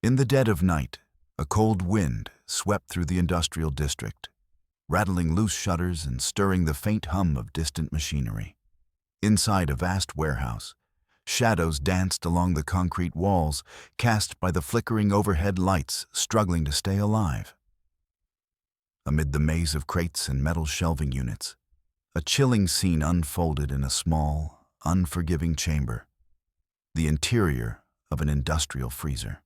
In the dead of night, a cold wind swept through the industrial district, rattling loose shutters and stirring the faint hum of distant machinery. Inside a vast warehouse, shadows danced along the concrete walls, cast by the flickering overhead lights struggling to stay alive. Amid the maze of crates and metal shelving units, a chilling scene unfolded in a small, unforgiving chamber, the interior of an industrial freezer.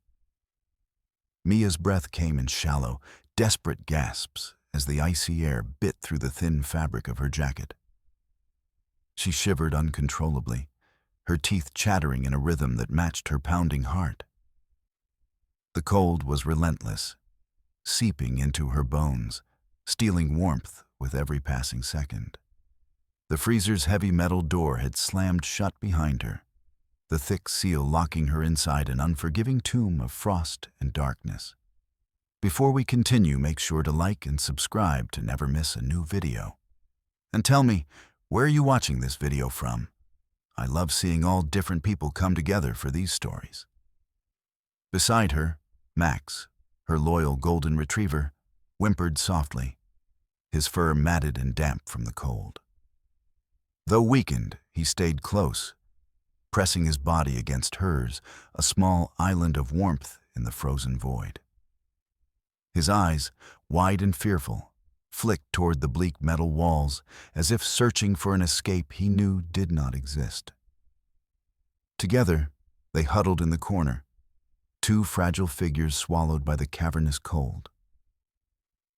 Mia's breath came in shallow, desperate gasps as the icy air bit through the thin fabric of her jacket. She shivered uncontrollably, her teeth chattering in a rhythm that matched her pounding heart. The cold was relentless, seeping into her bones, stealing warmth with every passing second. The freezer's heavy metal door had slammed shut behind her, the thick seal locking her inside an unforgiving tomb of frost and darkness. Before we continue, make sure to like and subscribe to never miss a new video. And tell me, where are you watching this video from? I love seeing all different people come together for these stories. Beside her, Max, her loyal golden retriever, whimpered softly, his fur matted and damp from the cold. Though weakened, he stayed close, pressing his body against hers, a small island of warmth in the frozen void. His eyes, wide and fearful, flicked toward the bleak metal walls, as if searching for an escape he knew did not exist. Together, they huddled in the corner, two fragile figures swallowed by the cavernous cold.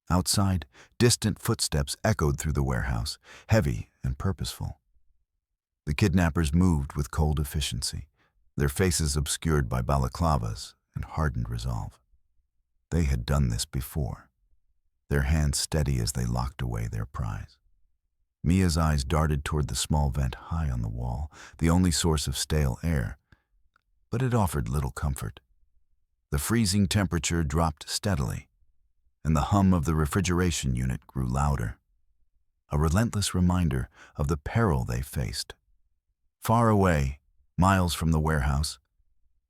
Outside, distant footsteps echoed through the warehouse, heavy and purposeful. The kidnappers moved with cold efficiency, their faces obscured by balaclavas and hardened resolve. They had done this before, their hands steady as they locked away their prize. Mia's eyes darted toward the small vent high on the wall, the only source of stale air, but it offered little comfort. The freezing temperature dropped steadily, and the hum of the refrigeration unit grew louder, a relentless reminder of the peril they faced. Far away, miles from the warehouse,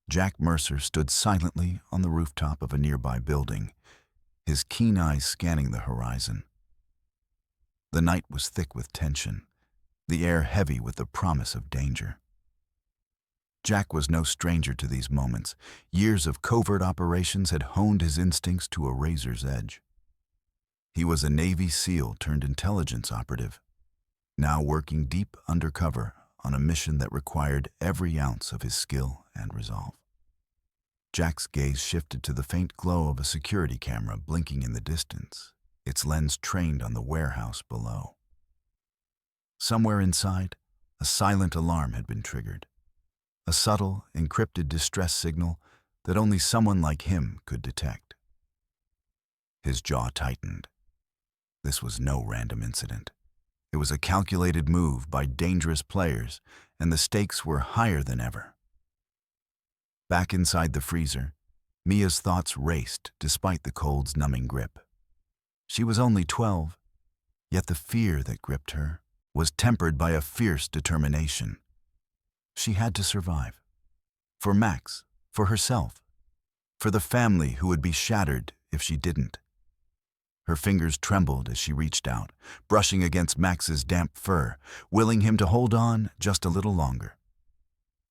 Jack Mercer stood silently on the rooftop of a nearby building, his keen eyes scanning the horizon. The night was thick with tension, the air heavy with the promise of danger. Jack was no stranger to these moments. Years of covert operations had honed his instincts to a razor's edge. He was a Navy SEAL turned intelligence operative, now working deep undercover on a mission that required every ounce of his skill and resolve. Jack's gaze shifted to the faint glow of a security camera blinking in the distance, its lens trained on the warehouse below. Somewhere inside, a silent alarm had been triggered, a subtle, encrypted distress signal that only someone like him could detect. His jaw tightened. This was no random incident. It was a calculated move by dangerous players, and the stakes were higher than ever. Back inside the freezer, Mia's thoughts raced despite the cold's numbing grip. She was only 12, yet the fear that gripped her was tempered by a fierce determination. She had to survive. For Max, for herself, for the family who would be shattered if she didn't. Her fingers trembled as she reached out, brushing against Max's damp fur, willing him to hold on just a little longer.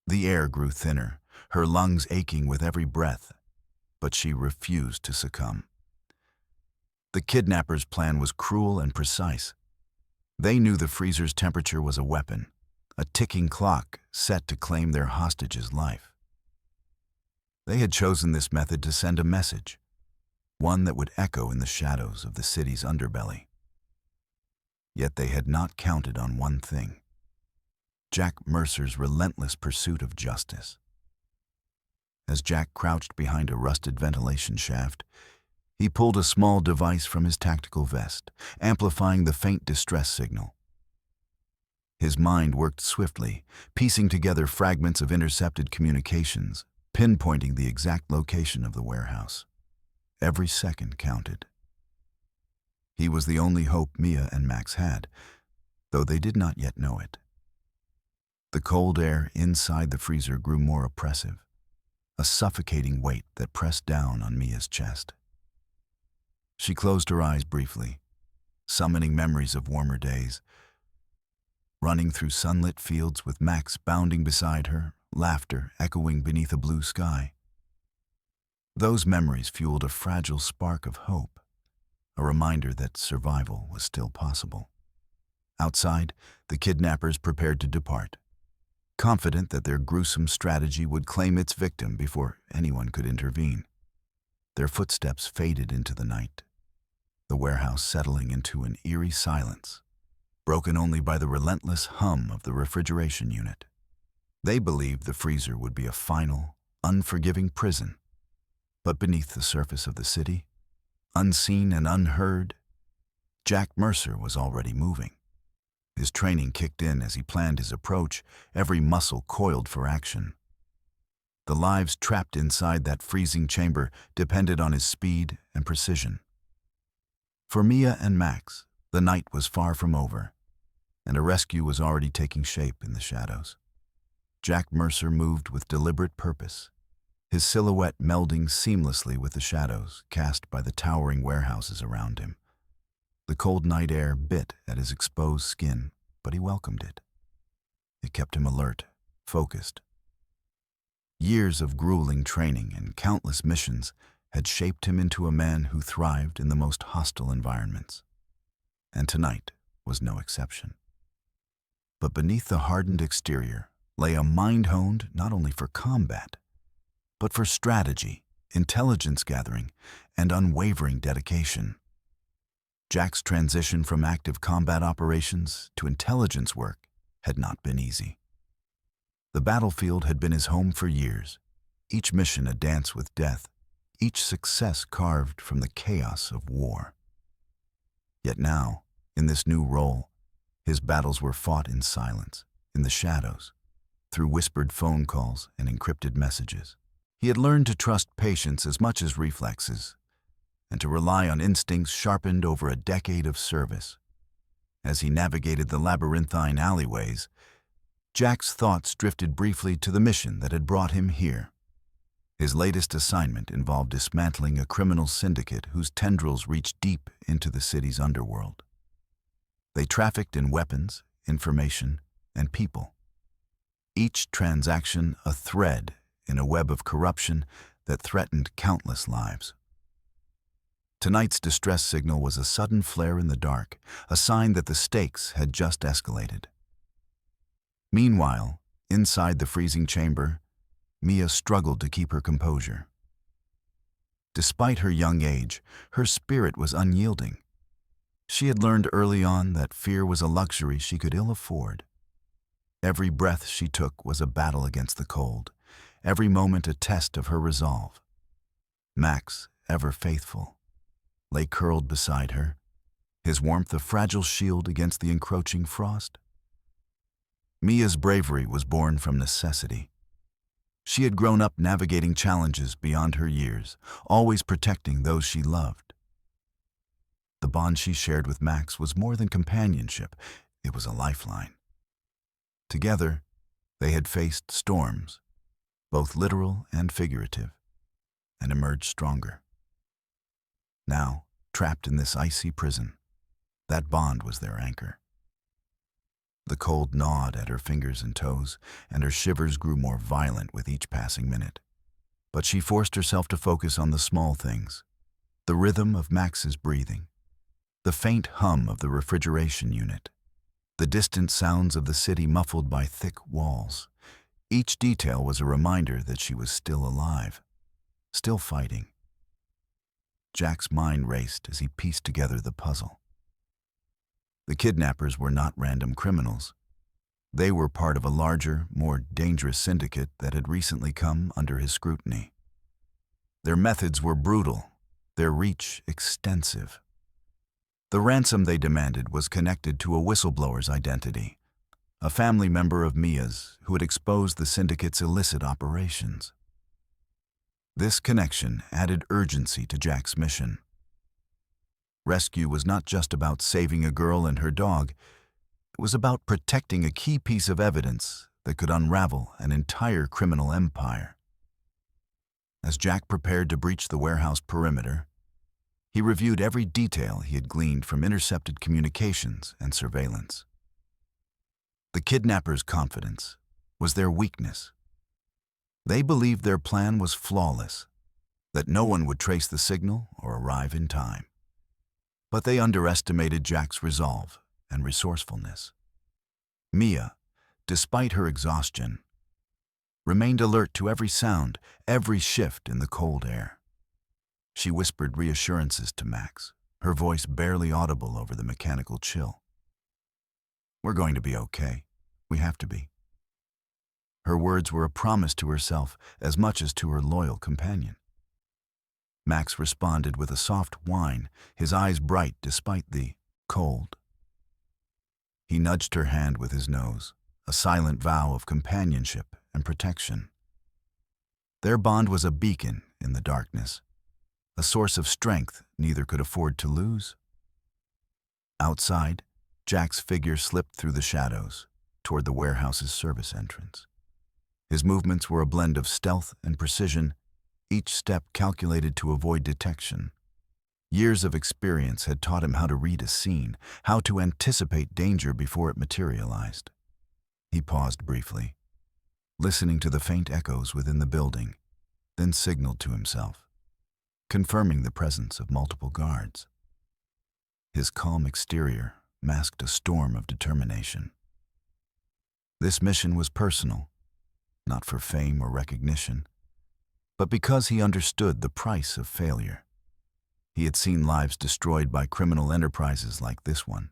The air grew thinner, her lungs aching with every breath, but she refused to succumb. The kidnappers' plan was cruel and precise. They knew the freezer's temperature was a weapon, a ticking clock set to claim their hostage's life. They had chosen this method to send a message, one that would echo in the shadows of the city's underbelly. Yet they had not counted on one thing: Jack Mercer's relentless pursuit of justice. As Jack crouched behind a rusted ventilation shaft, he pulled a small device from his tactical vest, amplifying the faint distress signal. His mind worked swiftly, piecing together fragments of intercepted communications, pinpointing the exact location of the warehouse. Every second counted. He was the only hope Mia and Max had, though they did not yet know it. The cold air inside the freezer grew more oppressive. a suffocating weight that pressed down on Mia's chest. She closed her eyes briefly, summoning memories of warmer days, running through sunlit fields with Max bounding beside her, laughter echoing beneath a blue sky. Those memories fueled a fragile spark of hope, a reminder that survival was still possible. Outside, the kidnappers prepared to depart, confident that their gruesome strategy would claim its victim before anyone could intervene. Their footsteps faded into the night, the warehouse settling into an eerie silence, broken only by the relentless hum of the refrigeration unit. They believed the freezer would be a final, unforgiving prison. But beneath the surface of the city, unseen and unheard, Jack Mercer was already moving. His training kicked in as he planned his approach, every muscle coiled for action. The lives trapped inside that freezing chamber depended on his speed and precision. For Mia and Max, the night was far from over, and a rescue was already taking shape in the shadows. Jack Mercer moved with deliberate purpose, his silhouette melding seamlessly with the shadows cast by the towering warehouses around him. The cold night air bit at his exposed skin, but he welcomed it. It kept him alert, focused. Years of grueling training and countless missions had shaped him into a man who thrived in the most hostile environments. And tonight was no exception. But beneath the hardened exterior lay a mind honed not only for combat, but for strategy, intelligence gathering, and unwavering dedication. Jack's transition from active combat operations to intelligence work had not been easy. The battlefield had been his home for years, each mission a dance with death, each success carved from the chaos of war. Yet now, in this new role, his battles were fought in silence, in the shadows, through whispered phone calls and encrypted messages. He had learned to trust patience as much as reflexes, and to rely on instincts sharpened over a decade of service. As he navigated the labyrinthine alleyways, Jack's thoughts drifted briefly to the mission that had brought him here. His latest assignment involved dismantling a criminal syndicate whose tendrils reached deep into the city's underworld. They trafficked in weapons, information, and people. Each transaction a thread in a web of corruption that threatened countless lives. Tonight's distress signal was a sudden flare in the dark, a sign that the stakes had just escalated. Meanwhile, inside the freezing chamber, Mia struggled to keep her composure. Despite her young age, her spirit was unyielding. She had learned early on that fear was a luxury she could ill afford. Every breath she took was a battle against the cold, every moment a test of her resolve. Max, ever faithful, lay curled beside her, his warmth a fragile shield against the encroaching frost. Mia's bravery was born from necessity. She had grown up navigating challenges beyond her years, always protecting those she loved. The bond she shared with Max was more than companionship, it was a lifeline. Together, they had faced storms, both literal and figurative, and emerged stronger. Now, trapped in this icy prison, that bond was their anchor. The cold gnawed at her fingers and toes, and her shivers grew more violent with each passing minute. But she forced herself to focus on the small things, the rhythm of Max's breathing, the faint hum of the refrigeration unit, the distant sounds of the city muffled by thick walls. Each detail was a reminder that she was still alive, still fighting. Jack's mind raced as he pieced together the puzzle. The kidnappers were not random criminals. They were part of a larger, more dangerous syndicate that had recently come under his scrutiny. Their methods were brutal, their reach extensive. The ransom they demanded was connected to a whistleblower's identity, a family member of Mia's who had exposed the syndicate's illicit operations. This connection added urgency to Jack's mission. Rescue was not just about saving a girl and her dog. It was about protecting a key piece of evidence that could unravel an entire criminal empire. As Jack prepared to breach the warehouse perimeter, he reviewed every detail he had gleaned from intercepted communications and surveillance. The kidnappers' confidence was their weakness. They believed their plan was flawless, that no one would trace the signal or arrive in time. But they underestimated Jack's resolve and resourcefulness. Mia, despite her exhaustion, remained alert to every sound, every shift in the cold air. She whispered reassurances to Max, her voice barely audible over the mechanical chill. "We're going to be okay. We have to be." Her words were a promise to herself as much as to her loyal companion. Max responded with a soft whine, his eyes bright despite the cold. He nudged her hand with his nose, a silent vow of companionship and protection. Their bond was a beacon in the darkness, a source of strength neither could afford to lose. Outside, Jack's figure slipped through the shadows toward the warehouse's service entrance. His movements were a blend of stealth and precision, each step calculated to avoid detection. Years of experience had taught him how to read a scene, how to anticipate danger before it materialized. He paused briefly, listening to the faint echoes within the building, then signaled to himself, confirming the presence of multiple guards. His calm exterior masked a storm of determination. This mission was personal, not for fame or recognition, but because he understood the price of failure. He had seen lives destroyed by criminal enterprises like this one,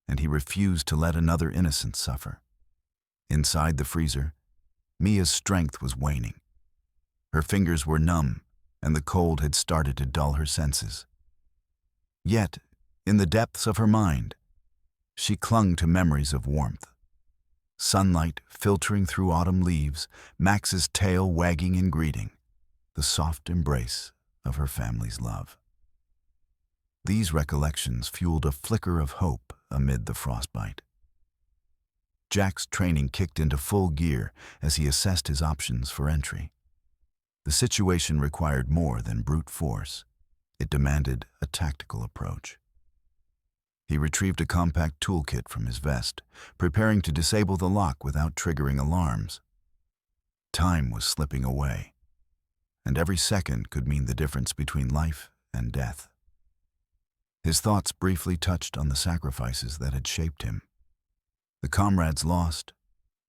and he refused to let another innocent suffer. Inside the freezer, Mia's strength was waning. Her fingers were numb, and the cold had started to dull her senses. Yet, in the depths of her mind, she clung to memories of warmth. Sunlight filtering through autumn leaves, Max's tail wagging in greeting, the soft embrace of her family's love. These recollections fueled a flicker of hope amid the frostbite. Jack's training kicked into full gear as he assessed his options for entry. The situation required more than brute force. It demanded a tactical approach. He retrieved a compact toolkit from his vest, preparing to disable the lock without triggering alarms. Time was slipping away, and every second could mean the difference between life and death. His thoughts briefly touched on the sacrifices that had shaped him. The comrades lost,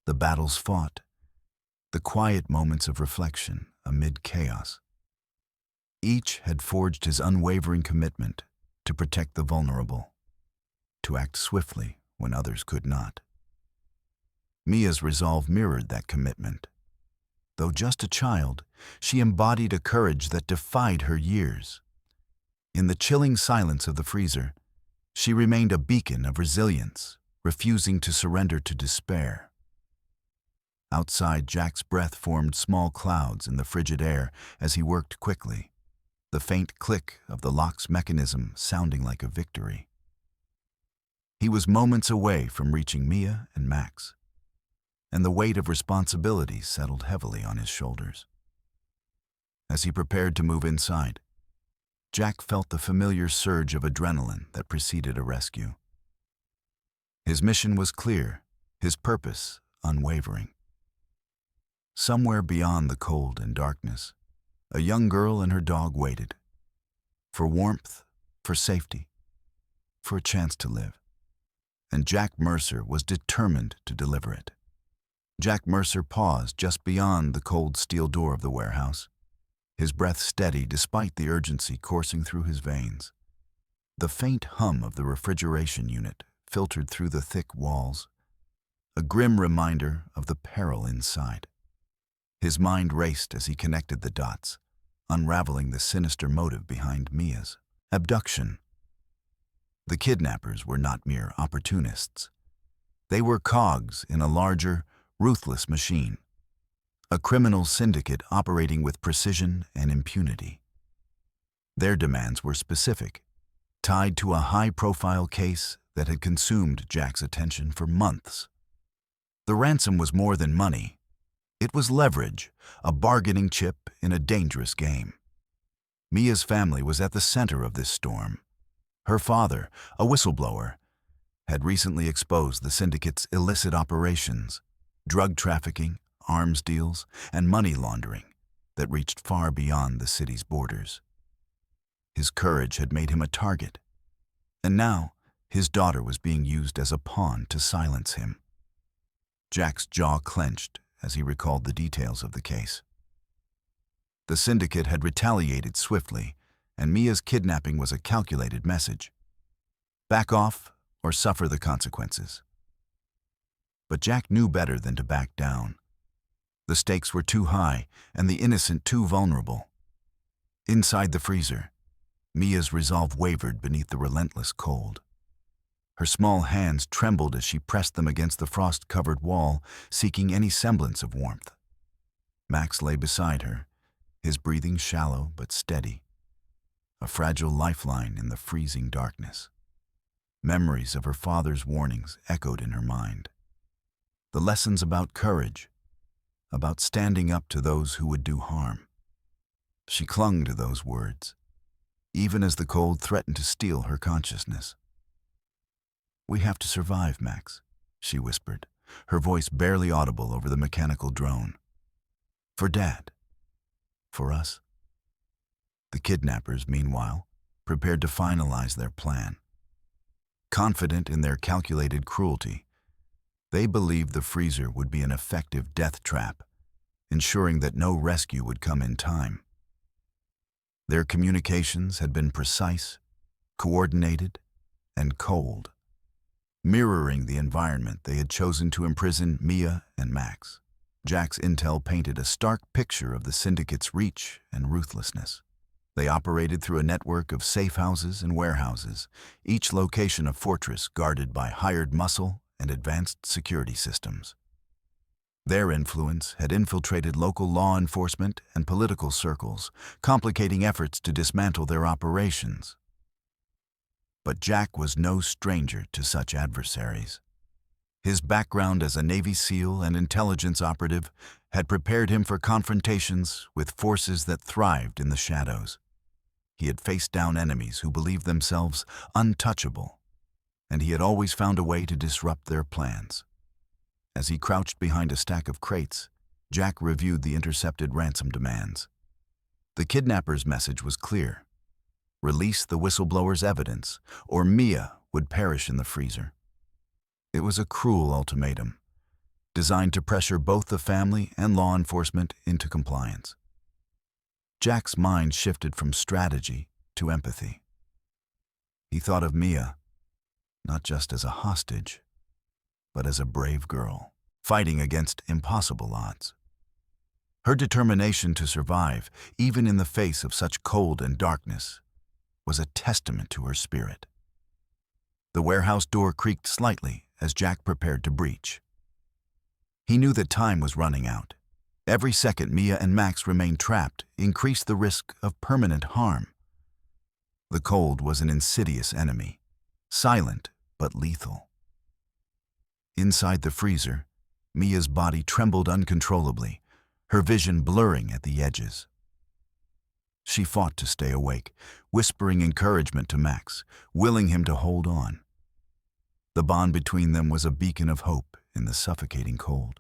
the battles fought, the quiet moments of reflection amid chaos. Each had forged his unwavering commitment to protect the vulnerable, to act swiftly when others could not. Mia's resolve mirrored that commitment. Though just a child, she embodied a courage that defied her years. In the chilling silence of the freezer, she remained a beacon of resilience, refusing to surrender to despair. Outside, Jack's breath formed small clouds in the frigid air as he worked quickly, the faint click of the lock's mechanism sounding like a victory. He was moments away from reaching Mia and Max, and the weight of responsibility settled heavily on his shoulders. As he prepared to move inside, Jack felt the familiar surge of adrenaline that preceded a rescue. His mission was clear, his purpose unwavering. Somewhere beyond the cold and darkness, a young girl and her dog waited. For warmth, for safety, for a chance to live. And Jack Mercer was determined to deliver it. Jack Mercer paused just beyond the cold steel door of the warehouse, his breath steady despite the urgency coursing through his veins. The faint hum of the refrigeration unit filtered through the thick walls, a grim reminder of the peril inside. His mind raced as he connected the dots, unraveling the sinister motive behind Mia's abduction. The kidnappers were not mere opportunists. They were cogs in a larger, ruthless machine, a criminal syndicate operating with precision and impunity. Their demands were specific, tied to a high-profile case that had consumed Jack's attention for months. The ransom was more than money. It was leverage, a bargaining chip in a dangerous game. Mia's family was at the center of this storm. Her father, a whistleblower, had recently exposed the syndicate's illicit operations, drug trafficking, arms deals, and money laundering that reached far beyond the city's borders. His courage had made him a target, and now his daughter was being used as a pawn to silence him. Jack's jaw clenched as he recalled the details of the case. The syndicate had retaliated swiftly, and Mia's kidnapping was a calculated message. Back off or suffer the consequences. But Jack knew better than to back down. The stakes were too high and the innocent too vulnerable. Inside the freezer, Mia's resolve wavered beneath the relentless cold. Her small hands trembled as she pressed them against the frost-covered wall, seeking any semblance of warmth. Max lay beside her, his breathing shallow but steady, a fragile lifeline in the freezing darkness. Memories of her father's warnings echoed in her mind. The lessons about courage, about standing up to those who would do harm. She clung to those words, even as the cold threatened to steal her consciousness. "We have to survive, Max," she whispered, her voice barely audible over the mechanical drone. "For Dad. For us." The kidnappers, meanwhile, prepared to finalize their plan. Confident in their calculated cruelty, they believed the freezer would be an effective death trap, ensuring that no rescue would come in time. Their communications had been precise, coordinated, and cold, mirroring the environment they had chosen to imprison Mia and Max. Jack's intel painted a stark picture of the syndicate's reach and ruthlessness. They operated through a network of safe houses and warehouses, each location a fortress guarded by hired muscle and advanced security systems. Their influence had infiltrated local law enforcement and political circles, complicating efforts to dismantle their operations. But Jack was no stranger to such adversaries. His background as a Navy SEAL and intelligence operative had prepared him for confrontations with forces that thrived in the shadows. He had faced down enemies who believed themselves untouchable, and he had always found a way to disrupt their plans. As he crouched behind a stack of crates, Jack reviewed the intercepted ransom demands. The kidnappers' message was clear: release the whistleblower's evidence, or Mia would perish in the freezer. It was a cruel ultimatum, designed to pressure both the family and law enforcement into compliance. Jack's mind shifted from strategy to empathy. He thought of Mia, not just as a hostage, but as a brave girl, fighting against impossible odds. Her determination to survive, even in the face of such cold and darkness, was a testament to her spirit. The warehouse door creaked slightly as Jack prepared to breach. He knew that time was running out. Every second Mia and Max remained trapped increased the risk of permanent harm. The cold was an insidious enemy, silent but lethal. Inside the freezer, Mia's body trembled uncontrollably, her vision blurring at the edges. She fought to stay awake, whispering encouragement to Max, willing him to hold on. The bond between them was a beacon of hope in the suffocating cold.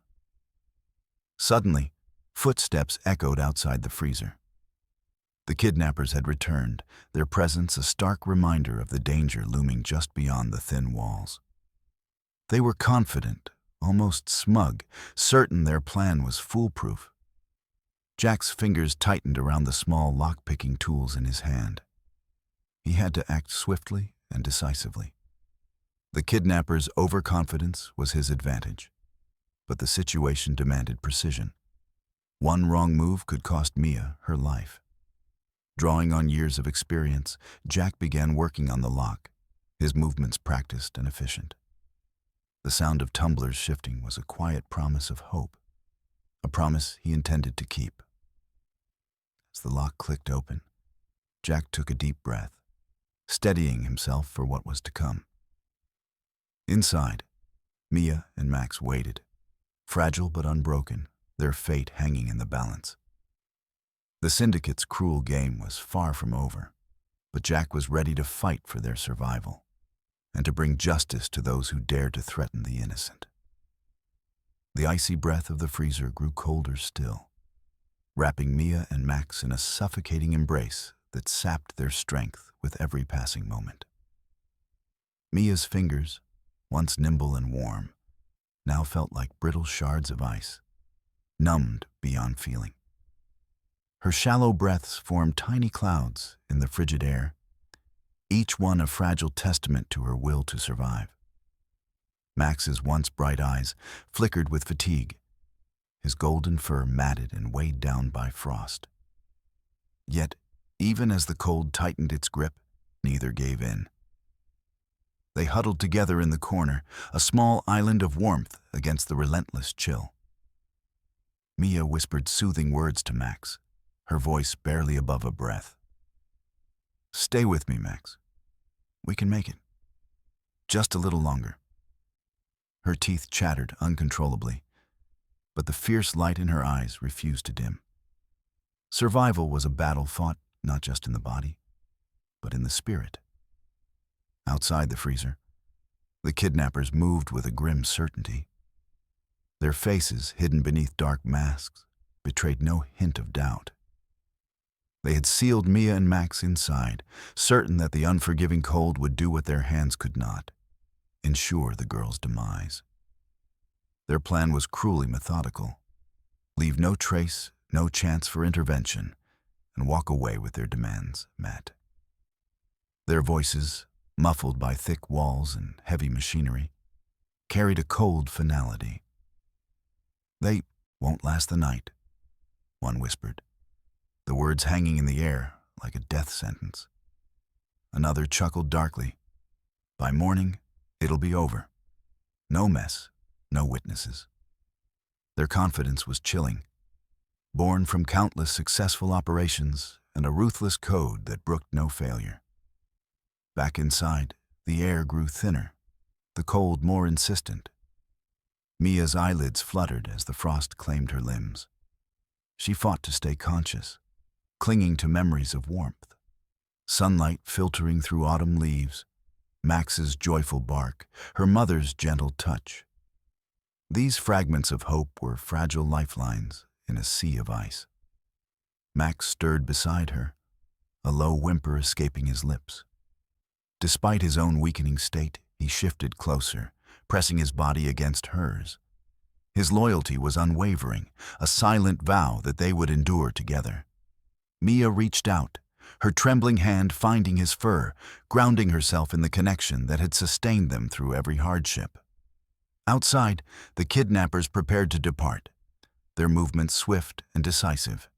Suddenly, footsteps echoed outside the freezer. The kidnappers had returned, their presence a stark reminder of the danger looming just beyond the thin walls. They were confident, almost smug, certain their plan was foolproof. Jack's fingers tightened around the small lock-picking tools in his hand. He had to act swiftly and decisively. The kidnappers' overconfidence was his advantage, but the situation demanded precision. One wrong move could cost Mia her life. Drawing on years of experience, Jack began working on the lock, his movements practiced and efficient. The sound of tumblers shifting was a quiet promise of hope, a promise he intended to keep. As the lock clicked open, Jack took a deep breath, steadying himself for what was to come. Inside, Mia and Max waited, fragile but unbroken, their fate hanging in the balance. The syndicate's cruel game was far from over, but Jack was ready to fight for their survival and to bring justice to those who dared to threaten the innocent. The icy breath of the freezer grew colder still, wrapping Mia and Max in a suffocating embrace that sapped their strength with every passing moment. Mia's fingers, once nimble and warm, now felt like brittle shards of ice, numbed beyond feeling. Her shallow breaths formed tiny clouds in the frigid air, each one a fragile testament to her will to survive. Max's once bright eyes flickered with fatigue, his golden fur matted and weighed down by frost. Yet, even as the cold tightened its grip, neither gave in. They huddled together in the corner, a small island of warmth against the relentless chill. Mia whispered soothing words to Max, her voice barely above a breath. "Stay with me, Max. We can make it. Just a little longer." Her teeth chattered uncontrollably, but the fierce light in her eyes refused to dim. Survival was a battle fought not just in the body, but in the spirit. Outside the freezer, the kidnappers moved with a grim certainty. Their faces, hidden beneath dark masks, betrayed no hint of doubt. They had sealed Mia and Max inside, certain that the unforgiving cold would do what their hands could not: ensure the girls' demise. Their plan was cruelly methodical: leave no trace, no chance for intervention, and walk away with their demands met. Their voices, muffled by thick walls and heavy machinery, carried a cold finality. "They won't last the night," one whispered, the words hanging in the air like a death sentence. Another chuckled darkly. "By morning, it'll be over. No mess, no witnesses." Their confidence was chilling, born from countless successful operations and a ruthless code that brooked no failure. Back inside, the air grew thinner, the cold more insistent. Mia's eyelids fluttered as the frost claimed her limbs. She fought to stay conscious, clinging to memories of warmth. Sunlight filtering through autumn leaves, Max's joyful bark, her mother's gentle touch. These fragments of hope were fragile lifelines in a sea of ice. Max stirred beside her, a low whimper escaping his lips. Despite his own weakening state, he shifted closer, pressing his body against hers. His loyalty was unwavering, a silent vow that they would endure together. Mia reached out, her trembling hand finding his fur, grounding herself in the connection that had sustained them through every hardship. Outside, the kidnappers prepared to depart, their movements swift and decisive.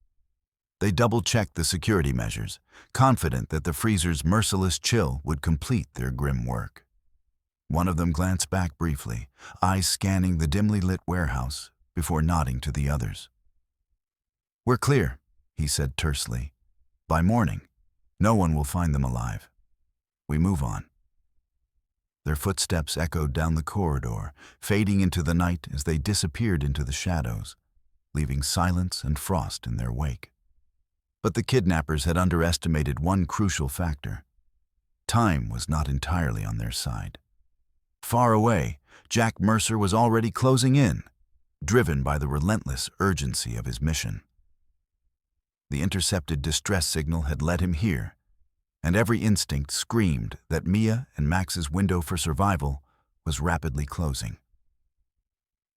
They double-checked the security measures, confident that the freezer's merciless chill would complete their grim work. One of them glanced back briefly, eyes scanning the dimly lit warehouse before nodding to the others. "We're clear," he said tersely. "By morning, no one will find them alive. We move on." Their footsteps echoed down the corridor, fading into the night as they disappeared into the shadows, leaving silence and frost in their wake. But the kidnappers had underestimated one crucial factor. Time was not entirely on their side. Far away, Jack Mercer was already closing in, driven by the relentless urgency of his mission. The intercepted distress signal had led him here, and every instinct screamed that Mia and Max's window for survival was rapidly closing.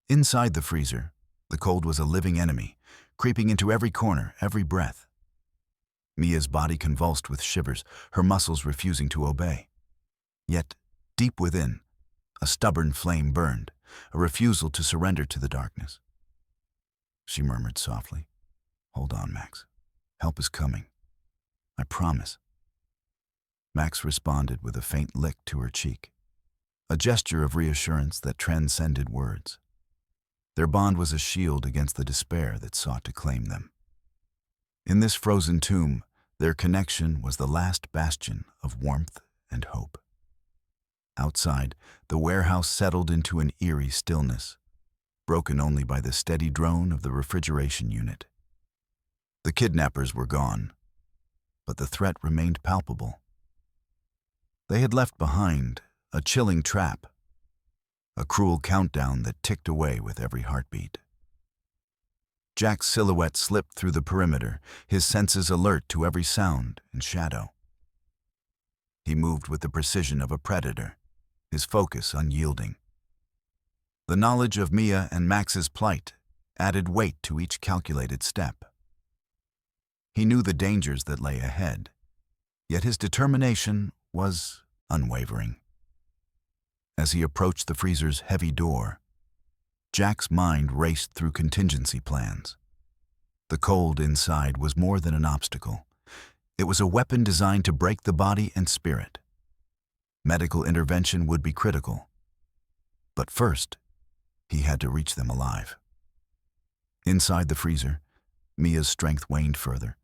Inside the freezer, the cold was a living enemy, creeping into every corner, every breath. Mia's body convulsed with shivers, her muscles refusing to obey. Yet, deep within, a stubborn flame burned, a refusal to surrender to the darkness. She murmured softly, "Hold on, Max. Help is coming. I promise." Max responded with a faint lick to her cheek, a gesture of reassurance that transcended words. Their bond was a shield against the despair that sought to claim them. In this frozen tomb, their connection was the last bastion of warmth and hope. Outside, the warehouse settled into an eerie stillness, broken only by the steady drone of the refrigeration unit. The kidnappers were gone, but the threat remained palpable. They had left behind a chilling trap, a cruel countdown that ticked away with every heartbeat. Jack's silhouette slipped through the perimeter, his senses alert to every sound and shadow. He moved with the precision of a predator, his focus unyielding. The knowledge of Mia and Max's plight added weight to each calculated step. He knew the dangers that lay ahead, yet his determination was unwavering. As he approached the freezer's heavy door, Jack's mind raced through contingency plans. The cold inside was more than an obstacle. It was a weapon designed to break the body and spirit. Medical intervention would be critical. But first, he had to reach them alive. Inside the freezer, Mia's strength waned further.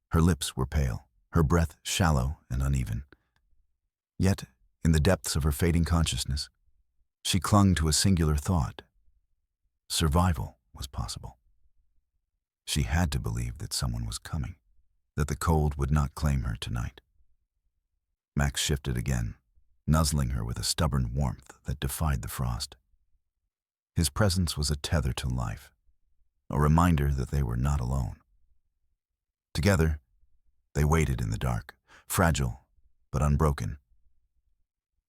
Her lips were pale, her breath shallow and uneven. Yet, in the depths of her fading consciousness, she clung to a singular thought. Survival was possible. She had to believe that someone was coming, that the cold would not claim her tonight. Max shifted again, nuzzling her with a stubborn warmth that defied the frost. His presence was a tether to life, a reminder that they were not alone. Together, they waited in the dark, fragile but unbroken.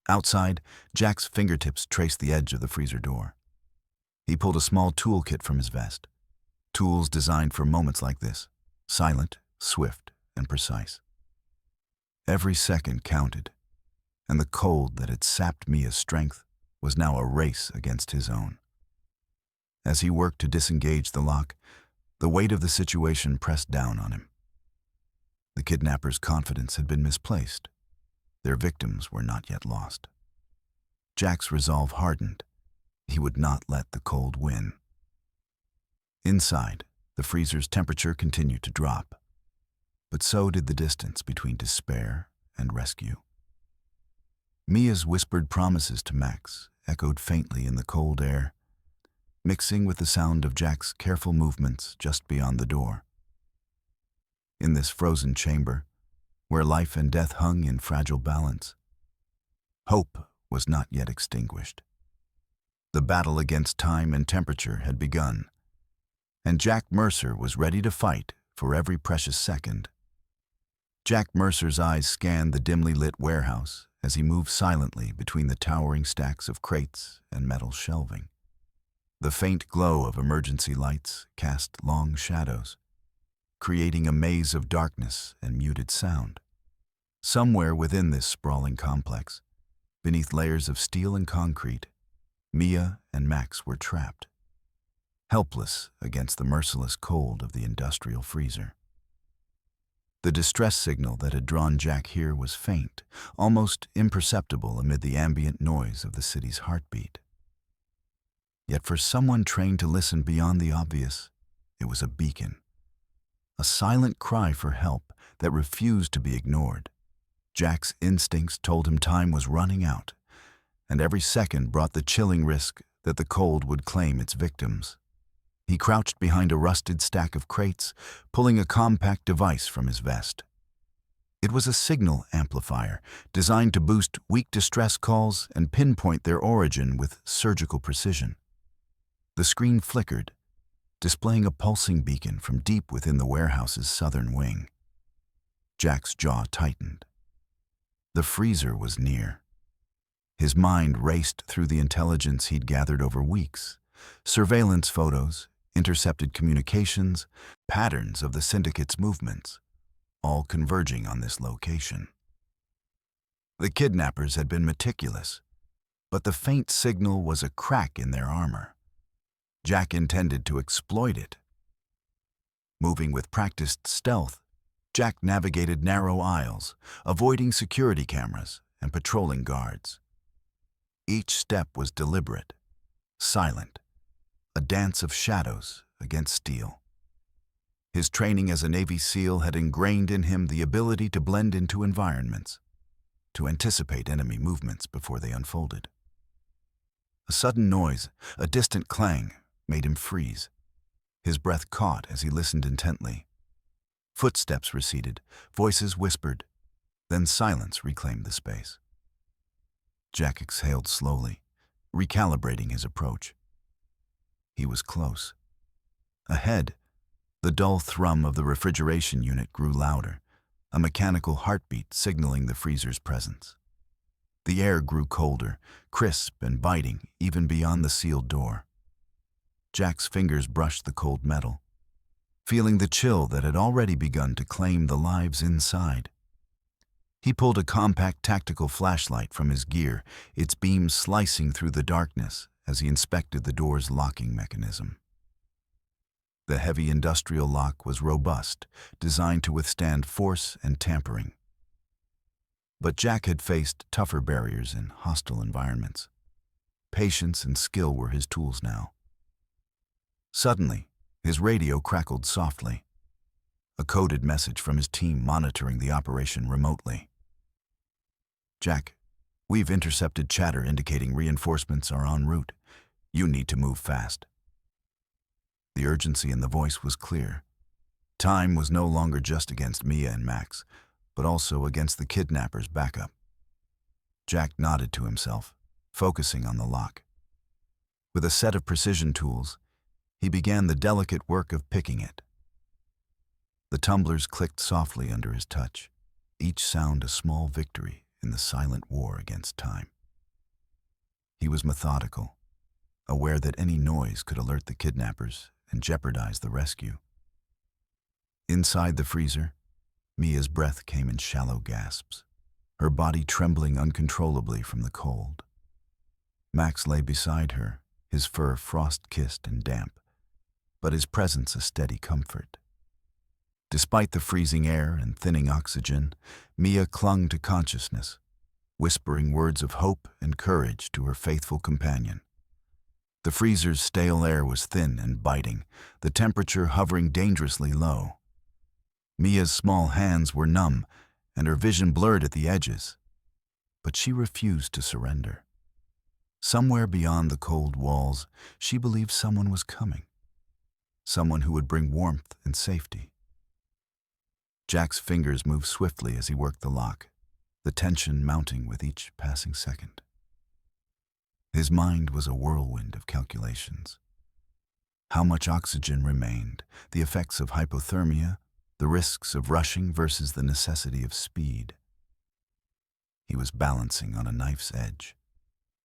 Outside, Jack's fingertips traced the edge of the freezer door. He pulled a small toolkit from his vest, tools designed for moments like this, silent, swift, and precise. Every second counted, and the cold that had sapped Mia's strength was now a race against his own. As he worked to disengage the lock, the weight of the situation pressed down on him. The kidnappers' confidence had been misplaced. Their victims were not yet lost. Jack's resolve hardened. He would not let the cold win. Inside, the freezer's temperature continued to drop, but so did the distance between despair and rescue. Mia's whispered promises to Max echoed faintly in the cold air, mixing with the sound of Jack's careful movements just beyond the door. In this frozen chamber, where life and death hung in fragile balance, hope was not yet extinguished. The battle against time and temperature had begun, and Jack Mercer was ready to fight for every precious second. Jack Mercer's eyes scanned the dimly lit warehouse as he moved silently between the towering stacks of crates and metal shelving. The faint glow of emergency lights cast long shadows, creating a maze of darkness and muted sound. Somewhere within this sprawling complex, beneath layers of steel and concrete, Mia and Max were trapped, helpless against the merciless cold of the industrial freezer. The distress signal that had drawn Jack here was faint, almost imperceptible amid the ambient noise of the city's heartbeat. Yet for someone trained to listen beyond the obvious, it was a beacon, a silent cry for help that refused to be ignored. Jack's instincts told him time was running out, and every second brought the chilling risk that the cold would claim its victims. He crouched behind a rusted stack of crates, pulling a compact device from his vest. It was a signal amplifier designed to boost weak distress calls and pinpoint their origin with surgical precision. The screen flickered, displaying a pulsing beacon from deep within the warehouse's southern wing. Jack's jaw tightened. The freezer was near. His mind raced through the intelligence he'd gathered over weeks. Surveillance photos, intercepted communications, patterns of the syndicate's movements, all converging on this location. The kidnappers had been meticulous, but the faint signal was a crack in their armor. Jack intended to exploit it. Moving with practiced stealth, Jack navigated narrow aisles, avoiding security cameras and patrolling guards. Each step was deliberate, silent, a dance of shadows against steel. His training as a Navy SEAL had ingrained in him the ability to blend into environments, to anticipate enemy movements before they unfolded. A sudden noise, a distant clang, made him freeze. His breath caught as he listened intently. Footsteps receded, voices whispered, then silence reclaimed the space. Jack exhaled slowly, recalibrating his approach. He was close. Ahead, the dull thrum of the refrigeration unit grew louder, a mechanical heartbeat signaling the freezer's presence. The air grew colder, crisp and biting even beyond the sealed door. Jack's fingers brushed the cold metal, feeling the chill that had already begun to claim the lives inside. He pulled a compact tactical flashlight from his gear, its beam slicing through the darkness as he inspected the door's locking mechanism. The heavy industrial lock was robust, designed to withstand force and tampering. But Jack had faced tougher barriers in hostile environments. Patience and skill were his tools now. Suddenly, his radio crackled softly, a coded message from his team monitoring the operation remotely. "Jack, we've intercepted chatter indicating reinforcements are en route. You need to move fast." The urgency in the voice was clear. Time was no longer just against Mia and Max, but also against the kidnappers' backup. Jack nodded to himself, focusing on the lock. With a set of precision tools, he began the delicate work of picking it. The tumblers clicked softly under his touch, each sound a small victory in the silent war against time. He was methodical, aware that any noise could alert the kidnappers and jeopardize the rescue. Inside the freezer, Mia's breath came in shallow gasps, her body trembling uncontrollably from the cold. Max lay beside her, his fur frost-kissed and damp, but his presence a steady comfort. Despite the freezing air and thinning oxygen, Mia clung to consciousness, whispering words of hope and courage to her faithful companion. The freezer's stale air was thin and biting, the temperature hovering dangerously low. Mia's small hands were numb, and her vision blurred at the edges. But she refused to surrender. Somewhere beyond the cold walls, she believed someone was coming. Someone who would bring warmth and safety. Jack's fingers moved swiftly as he worked the lock, the tension mounting with each passing second. His mind was a whirlwind of calculations. How much oxygen remained, the effects of hypothermia, the risks of rushing versus the necessity of speed. He was balancing on a knife's edge,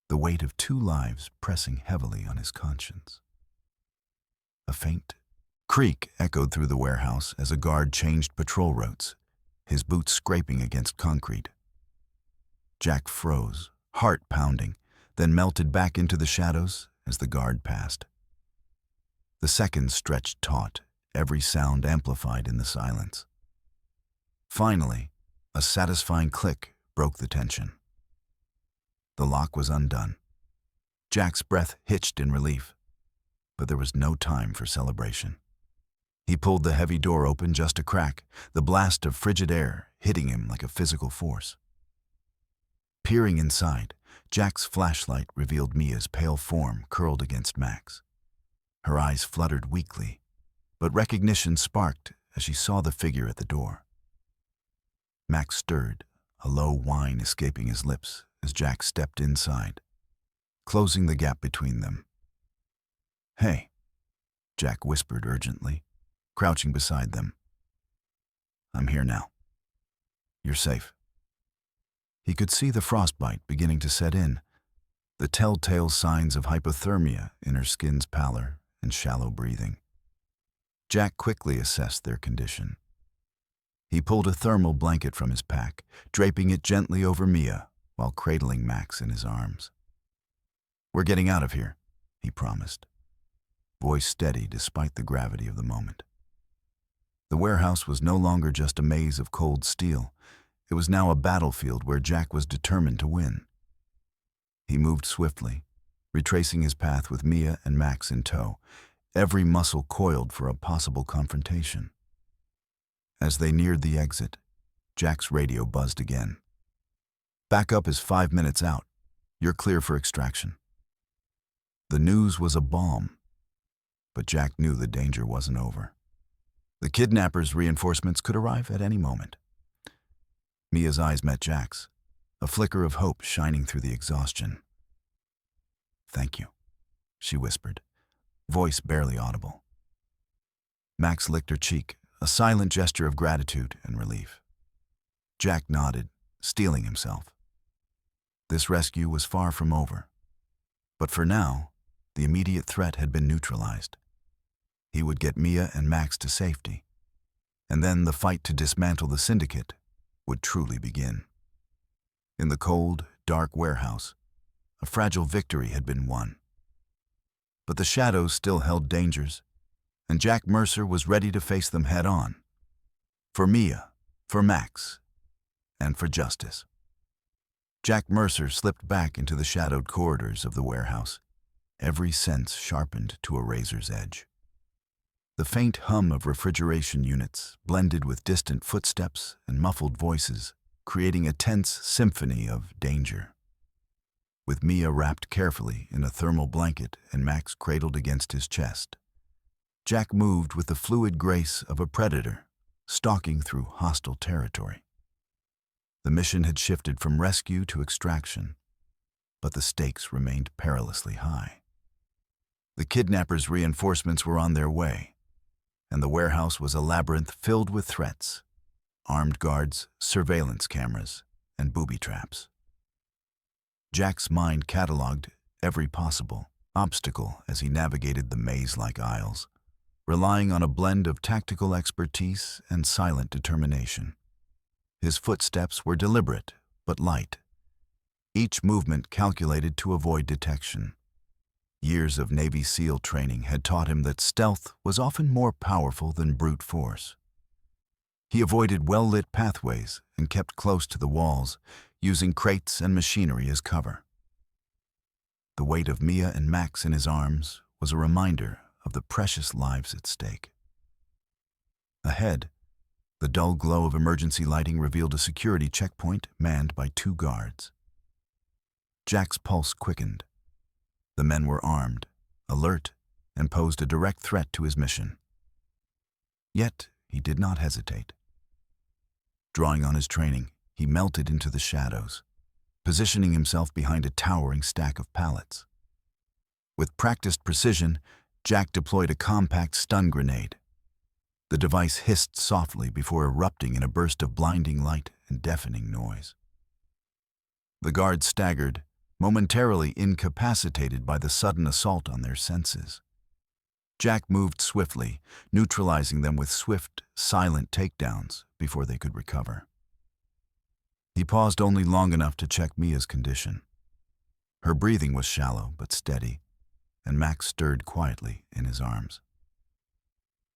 the weight of 2 lives pressing heavily on his conscience. A faint creak echoed through the warehouse as a guard changed patrol routes, his boots scraping against concrete. Jack froze, heart pounding, then melted back into the shadows as the guard passed. The seconds stretched taut, every sound amplified in the silence. Finally, a satisfying click broke the tension. The lock was undone. Jack's breath hitched in relief, but there was no time for celebration. He pulled the heavy door open just a crack, the blast of frigid air hitting him like a physical force. Peering inside, Jack's flashlight revealed Mia's pale form curled against Max. Her eyes fluttered weakly, but recognition sparked as she saw the figure at the door. Max stirred, a low whine escaping his lips as Jack stepped inside, closing the gap between them. "Hey," Jack whispered urgently, crouching beside them. "I'm here now. You're safe." He could see the frostbite beginning to set in, the telltale signs of hypothermia in her skin's pallor and shallow breathing. Jack quickly assessed their condition. He pulled a thermal blanket from his pack, draping it gently over Mia while cradling Max in his arms. "We're getting out of here," he promised, voice steady despite the gravity of the moment. The warehouse was no longer just a maze of cold steel. It was now a battlefield where Jack was determined to win. He moved swiftly, retracing his path with Mia and Max in tow, every muscle coiled for a possible confrontation. As they neared the exit, Jack's radio buzzed again. "Backup is 5 minutes out. You're clear for extraction." The news was a balm. But Jack knew the danger wasn't over. The kidnappers' reinforcements could arrive at any moment. Mia's eyes met Jack's, a flicker of hope shining through the exhaustion. "Thank you," she whispered, voice barely audible. Max licked her cheek, a silent gesture of gratitude and relief. Jack nodded, steeling himself. This rescue was far from over. But for now, the immediate threat had been neutralized. He would get Mia and Max to safety, and then the fight to dismantle the syndicate would truly begin. In the cold, dark warehouse, a fragile victory had been won. But the shadows still held dangers, and Jack Mercer was ready to face them head-on. For Mia, for Max, and for justice. Jack Mercer slipped back into the shadowed corridors of the warehouse, every sense sharpened to a razor's edge. The faint hum of refrigeration units blended with distant footsteps and muffled voices, creating a tense symphony of danger. With Mia wrapped carefully in a thermal blanket and Max cradled against his chest, Jack moved with the fluid grace of a predator, stalking through hostile territory. The mission had shifted from rescue to extraction, but the stakes remained perilously high. The kidnappers' reinforcements were on their way, and the warehouse was a labyrinth filled with threats: armed guards, surveillance cameras, and booby traps. Jack's mind cataloged every possible obstacle as he navigated the maze-like aisles, relying on a blend of tactical expertise and silent determination. His footsteps were deliberate but light, each movement calculated to avoid detection. Years of Navy SEAL training had taught him that stealth was often more powerful than brute force. He avoided well-lit pathways and kept close to the walls, using crates and machinery as cover. The weight of Mia and Max in his arms was a reminder of the precious lives at stake. Ahead, the dull glow of emergency lighting revealed a security checkpoint manned by 2 guards. Jack's pulse quickened. The men were armed, alert, and posed a direct threat to his mission. Yet, he did not hesitate. Drawing on his training, he melted into the shadows, positioning himself behind a towering stack of pallets. With practiced precision, Jack deployed a compact stun grenade. The device hissed softly before erupting in a burst of blinding light and deafening noise. The guards staggered, momentarily incapacitated by the sudden assault on their senses. Jack moved swiftly, neutralizing them with swift, silent takedowns before they could recover. He paused only long enough to check Mia's condition. Her breathing was shallow but steady, and Max stirred quietly in his arms.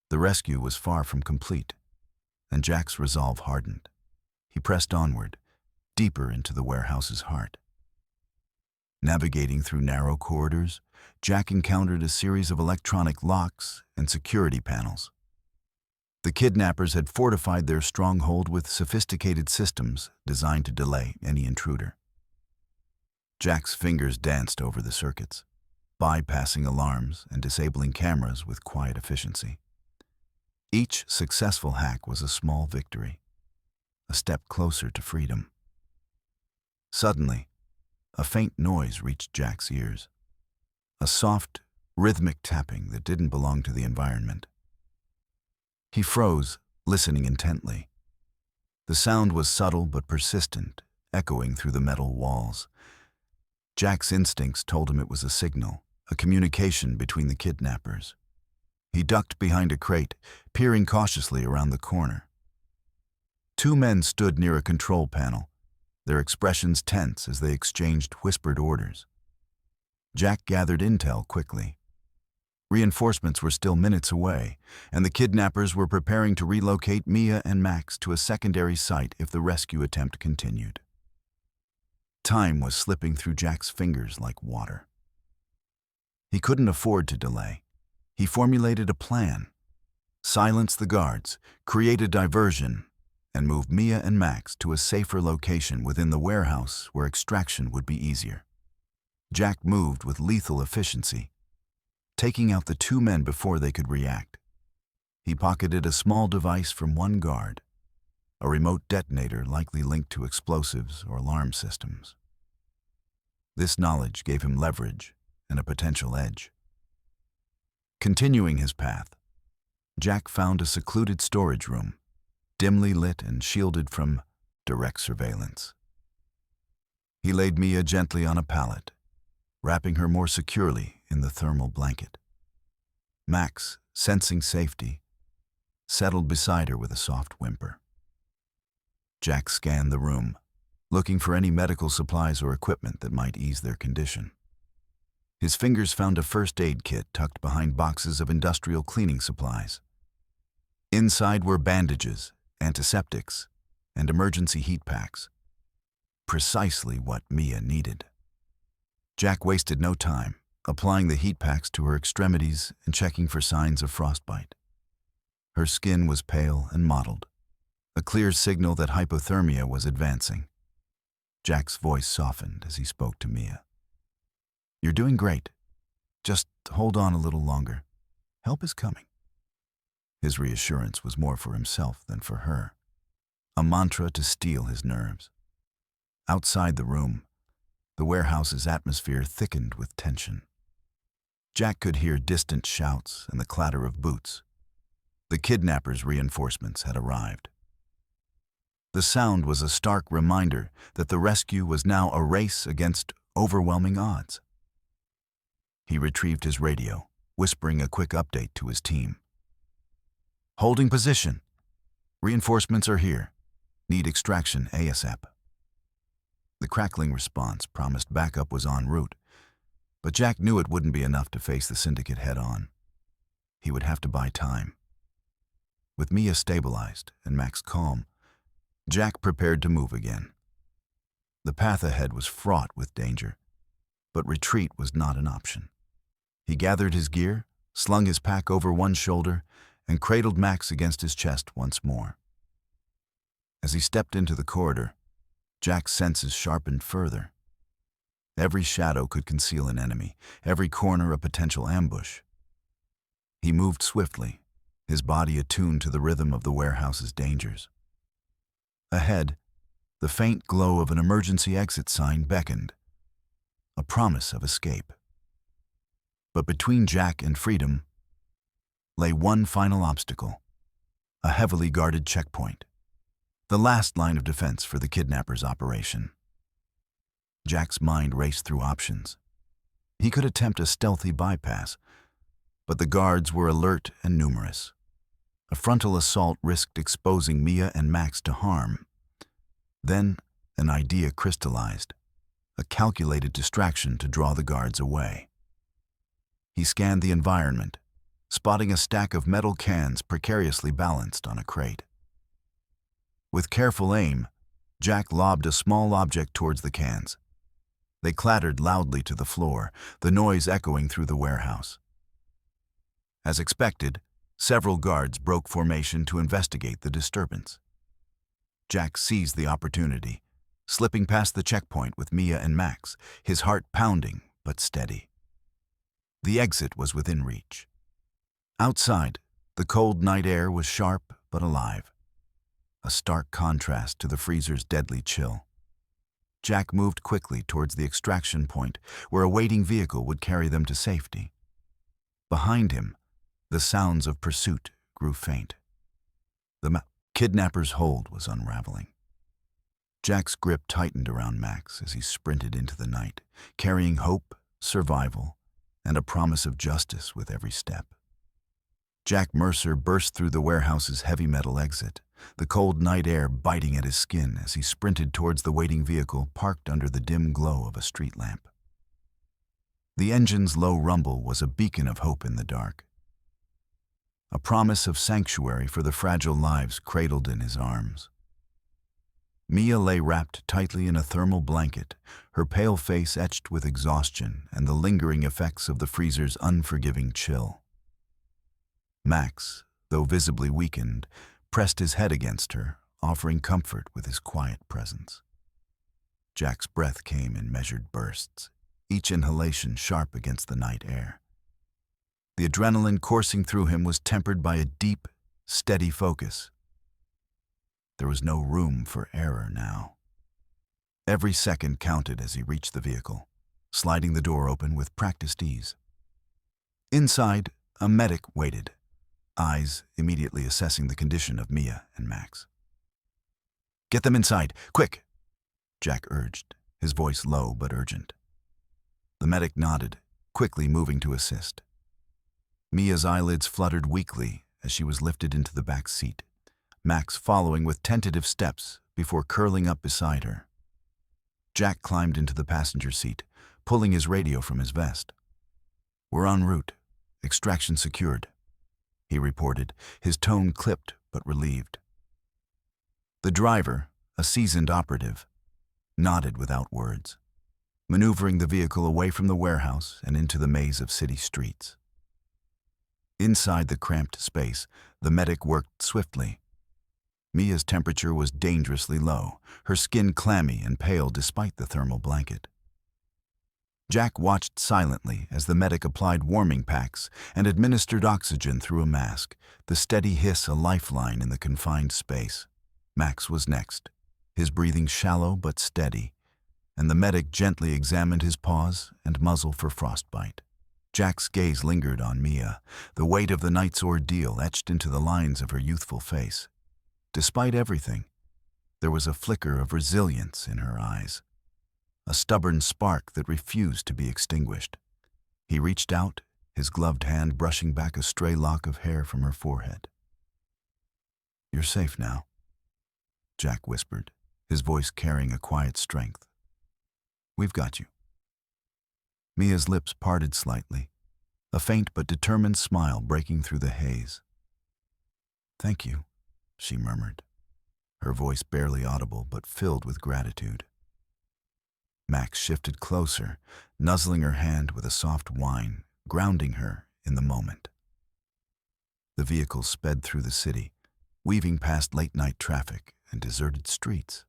The rescue was far from complete, and Jack's resolve hardened. He pressed onward, deeper into the warehouse's heart. Navigating through narrow corridors, Jack encountered a series of electronic locks and security panels. The kidnappers had fortified their stronghold with sophisticated systems designed to delay any intruder. Jack's fingers danced over the circuits, bypassing alarms and disabling cameras with quiet efficiency. Each successful hack was a small victory, a step closer to freedom. Suddenly, a faint noise reached Jack's ears, a soft, rhythmic tapping that didn't belong to the environment. He froze, listening intently. The sound was subtle but persistent, echoing through the metal walls. Jack's instincts told him it was a signal, a communication between the kidnappers. He ducked behind a crate, peering cautiously around the corner. 2 men stood near a control panel, their expressions tense as they exchanged whispered orders. Jack gathered intel quickly. Reinforcements were still minutes away, and the kidnappers were preparing to relocate Mia and Max to a secondary site if the rescue attempt continued. Time was slipping through Jack's fingers like water. He couldn't afford to delay. He formulated a plan: silence the guards, create a diversion, and move Mia and Max to a safer location within the warehouse where extraction would be easier. Jack moved with lethal efficiency. taking out the two men before they could react. He pocketed a small device from one guard, a remote detonator likely linked to explosives or alarm systems. This knowledge gave him leverage and a potential edge. Continuing his path, Jack found a secluded storage room, dimly lit and shielded from direct surveillance. He laid Mia gently on a pallet, wrapping her more securely in the thermal blanket. Max, sensing safety, settled beside her with a soft whimper. Jack scanned the room, looking for any medical supplies or equipment that might ease their condition. His fingers found a first aid kit tucked behind boxes of industrial cleaning supplies. Inside were bandages, antiseptics, and emergency heat packs. Precisely what Mia needed. Jack wasted no time, applying the heat packs to her extremities and checking for signs of frostbite. Her skin was pale and mottled, a clear signal that hypothermia was advancing. Jack's voice softened as he spoke to Mia. "You're doing great. Just hold on a little longer. Help is coming." His reassurance was more for himself than for her, a mantra to steel his nerves. Outside the room, the warehouse's atmosphere thickened with tension. Jack could hear distant shouts and the clatter of boots. The kidnappers' reinforcements had arrived. The sound was a stark reminder that the rescue was now a race against overwhelming odds. He retrieved his radio, whispering a quick update to his team. "Holding position. Reinforcements are here. Need extraction ASAP." The crackling response promised backup was en route, but Jack knew it wouldn't be enough to face the syndicate head-on. He would have to buy time. With Mia stabilized and Max calm, Jack prepared to move again. The path ahead was fraught with danger, but retreat was not an option. He gathered his gear, slung his pack over one shoulder, and cradled Max against his chest once more. As he stepped into the corridor, Jack's senses sharpened further. Every shadow could conceal an enemy, every corner a potential ambush. He moved swiftly, his body attuned to the rhythm of the warehouse's dangers. Ahead, the faint glow of an emergency exit sign beckoned, a promise of escape. But between Jack and freedom lay one final obstacle, a heavily guarded checkpoint, the last line of defense for the kidnappers' operation. Jack's mind raced through options. He could attempt a stealthy bypass, but the guards were alert and numerous. A frontal assault risked exposing Mia and Max to harm. Then an idea crystallized, a calculated distraction to draw the guards away. He scanned the environment, spotting a stack of metal cans precariously balanced on a crate. With careful aim, Jack lobbed a small object towards the cans. They clattered loudly to the floor, the noise echoing through the warehouse. As expected, several guards broke formation to investigate the disturbance. Jack seized the opportunity, slipping past the checkpoint with Mia and Max, his heart pounding but steady. The exit was within reach. Outside, the cold night air was sharp but alive, a stark contrast to the freezer's deadly chill. Jack moved quickly towards the extraction point, where a waiting vehicle would carry them to safety. Behind him, the sounds of pursuit grew faint. The kidnapper's hold was unraveling. Jack's grip tightened around Max as he sprinted into the night, carrying hope, survival, and a promise of justice with every step. Jack Mercer burst through the warehouse's heavy metal exit, the cold night air biting at his skin as he sprinted towards the waiting vehicle parked under the dim glow of a street lamp. The engine's low rumble was a beacon of hope in the dark, a promise of sanctuary for the fragile lives cradled in his arms. Mia lay wrapped tightly in a thermal blanket, her pale face etched with exhaustion and the lingering effects of the freezer's unforgiving chill. Max, though visibly weakened, pressed his head against her, offering comfort with his quiet presence. Jack's breath came in measured bursts, each inhalation sharp against the night air. The adrenaline coursing through him was tempered by a deep, steady focus. There was no room for error now. Every second counted as he reached the vehicle, sliding the door open with practiced ease. Inside, a medic waited, eyes immediately assessing the condition of Mia and Max. "Get them inside, quick!" Jack urged, his voice low but urgent. The medic nodded, quickly moving to assist. Mia's eyelids fluttered weakly as she was lifted into the back seat, Max following with tentative steps before curling up beside her. Jack climbed into the passenger seat, pulling his radio from his vest. "We're en route. Extraction secured," he reported, his tone clipped but relieved. The driver, a seasoned operative, nodded without words, maneuvering the vehicle away from the warehouse and into the maze of city streets. Inside the cramped space, the medic worked swiftly. Mia's temperature was dangerously low, her skin clammy and pale despite the thermal blanket. Jack watched silently as the medic applied warming packs and administered oxygen through a mask, the steady hiss a lifeline in the confined space. Max was next, his breathing shallow but steady, and the medic gently examined his paws and muzzle for frostbite. Jack's gaze lingered on Mia, the weight of the night's ordeal etched into the lines of her youthful face. Despite everything, there was a flicker of resilience in her eyes, a stubborn spark that refused to be extinguished. He reached out, his gloved hand brushing back a stray lock of hair from her forehead. "You're safe now," Jack whispered, his voice carrying a quiet strength. "We've got you." Mia's lips parted slightly, a faint but determined smile breaking through the haze. "Thank you," she murmured, her voice barely audible but filled with gratitude. Max shifted closer, nuzzling her hand with a soft whine, grounding her in the moment. The vehicle sped through the city, weaving past late-night traffic and deserted streets.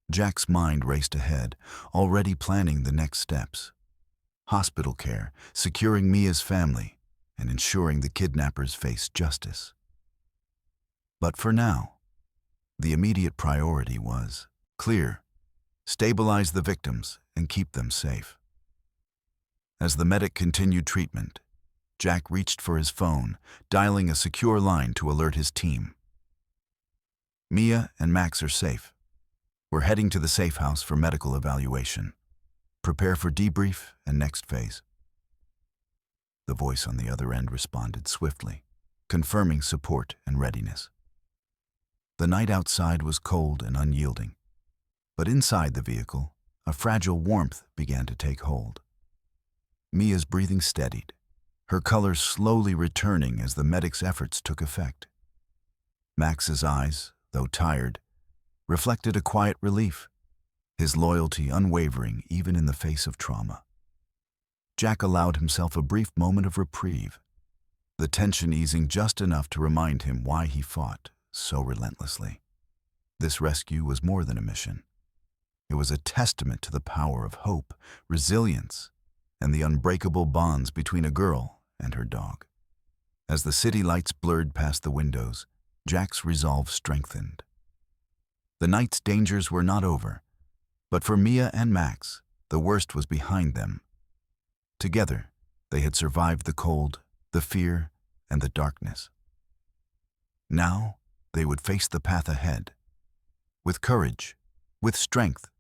Jack's mind raced ahead, already planning the next steps. Hospital care, securing Mia's family, and ensuring the kidnappers face justice. But for now, the immediate priority was clear: stabilize the victims and keep them safe. As the medic continued treatment, Jack reached for his phone, dialing a secure line to alert his team. "Mia and Max are safe. We're heading to the safe house for medical evaluation. Prepare for debrief and next phase." The voice on the other end responded swiftly, confirming support and readiness. The night outside was cold and unyielding, but inside the vehicle, a fragile warmth began to take hold. Mia's breathing steadied, her color slowly returning as the medic's efforts took effect. Max's eyes, though tired, reflected a quiet relief, his loyalty unwavering even in the face of trauma. Jack allowed himself a brief moment of reprieve, the tension easing just enough to remind him why he fought so relentlessly. This rescue was more than a mission. It was a testament to the power of hope, resilience, and the unbreakable bonds between a girl and her dog. As the city lights blurred past the windows, Jack's resolve strengthened. The night's dangers were not over, but for Mia and Max, the worst was behind them. Together, they had survived the cold, the fear, and the darkness. Now, they would face the path ahead, with courage, with strength,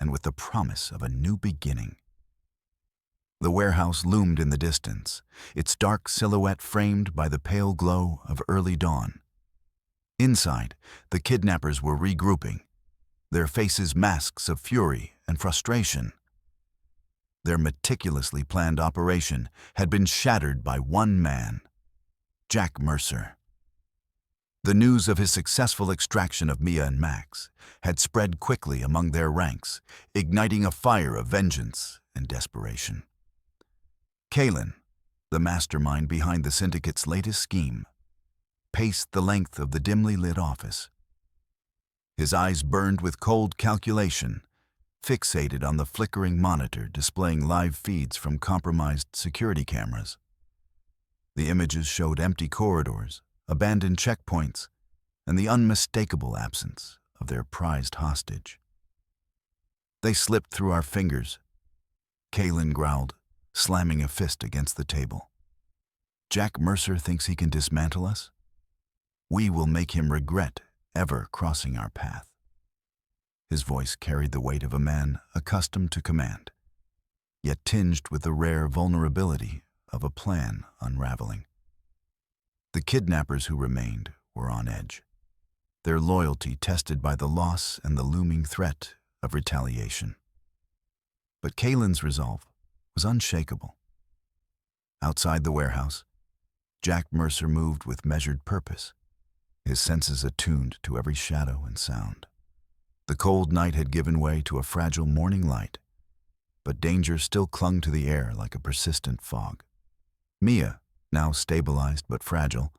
and with the promise of a new beginning. The warehouse loomed in the distance, its dark silhouette framed by the pale glow of early dawn. Inside, the kidnappers were regrouping, their faces masks of fury and frustration. Their meticulously planned operation had been shattered by one man, Jack Mercer. The news of his successful extraction of Mia and Max had spread quickly among their ranks, igniting a fire of vengeance and desperation. Kalen, the mastermind behind the syndicate's latest scheme, paced the length of the dimly lit office. His eyes burned with cold calculation, fixated on the flickering monitor displaying live feeds from compromised security cameras. The images showed empty corridors, abandoned checkpoints, and the unmistakable absence of their prized hostage. "They slipped through our fingers," Kaylin growled, slamming a fist against the table. "Jack Mercer thinks he can dismantle us? We will make him regret ever crossing our path." His voice carried the weight of a man accustomed to command, yet tinged with the rare vulnerability of a plan unraveling. The kidnappers who remained were on edge, their loyalty tested by the loss and the looming threat of retaliation. But Kaylin's resolve was unshakable. Outside the warehouse, Jack Mercer moved with measured purpose, his senses attuned to every shadow and sound. The cold night had given way to a fragile morning light, but danger still clung to the air like a persistent fog. Mia, now stabilized but fragile,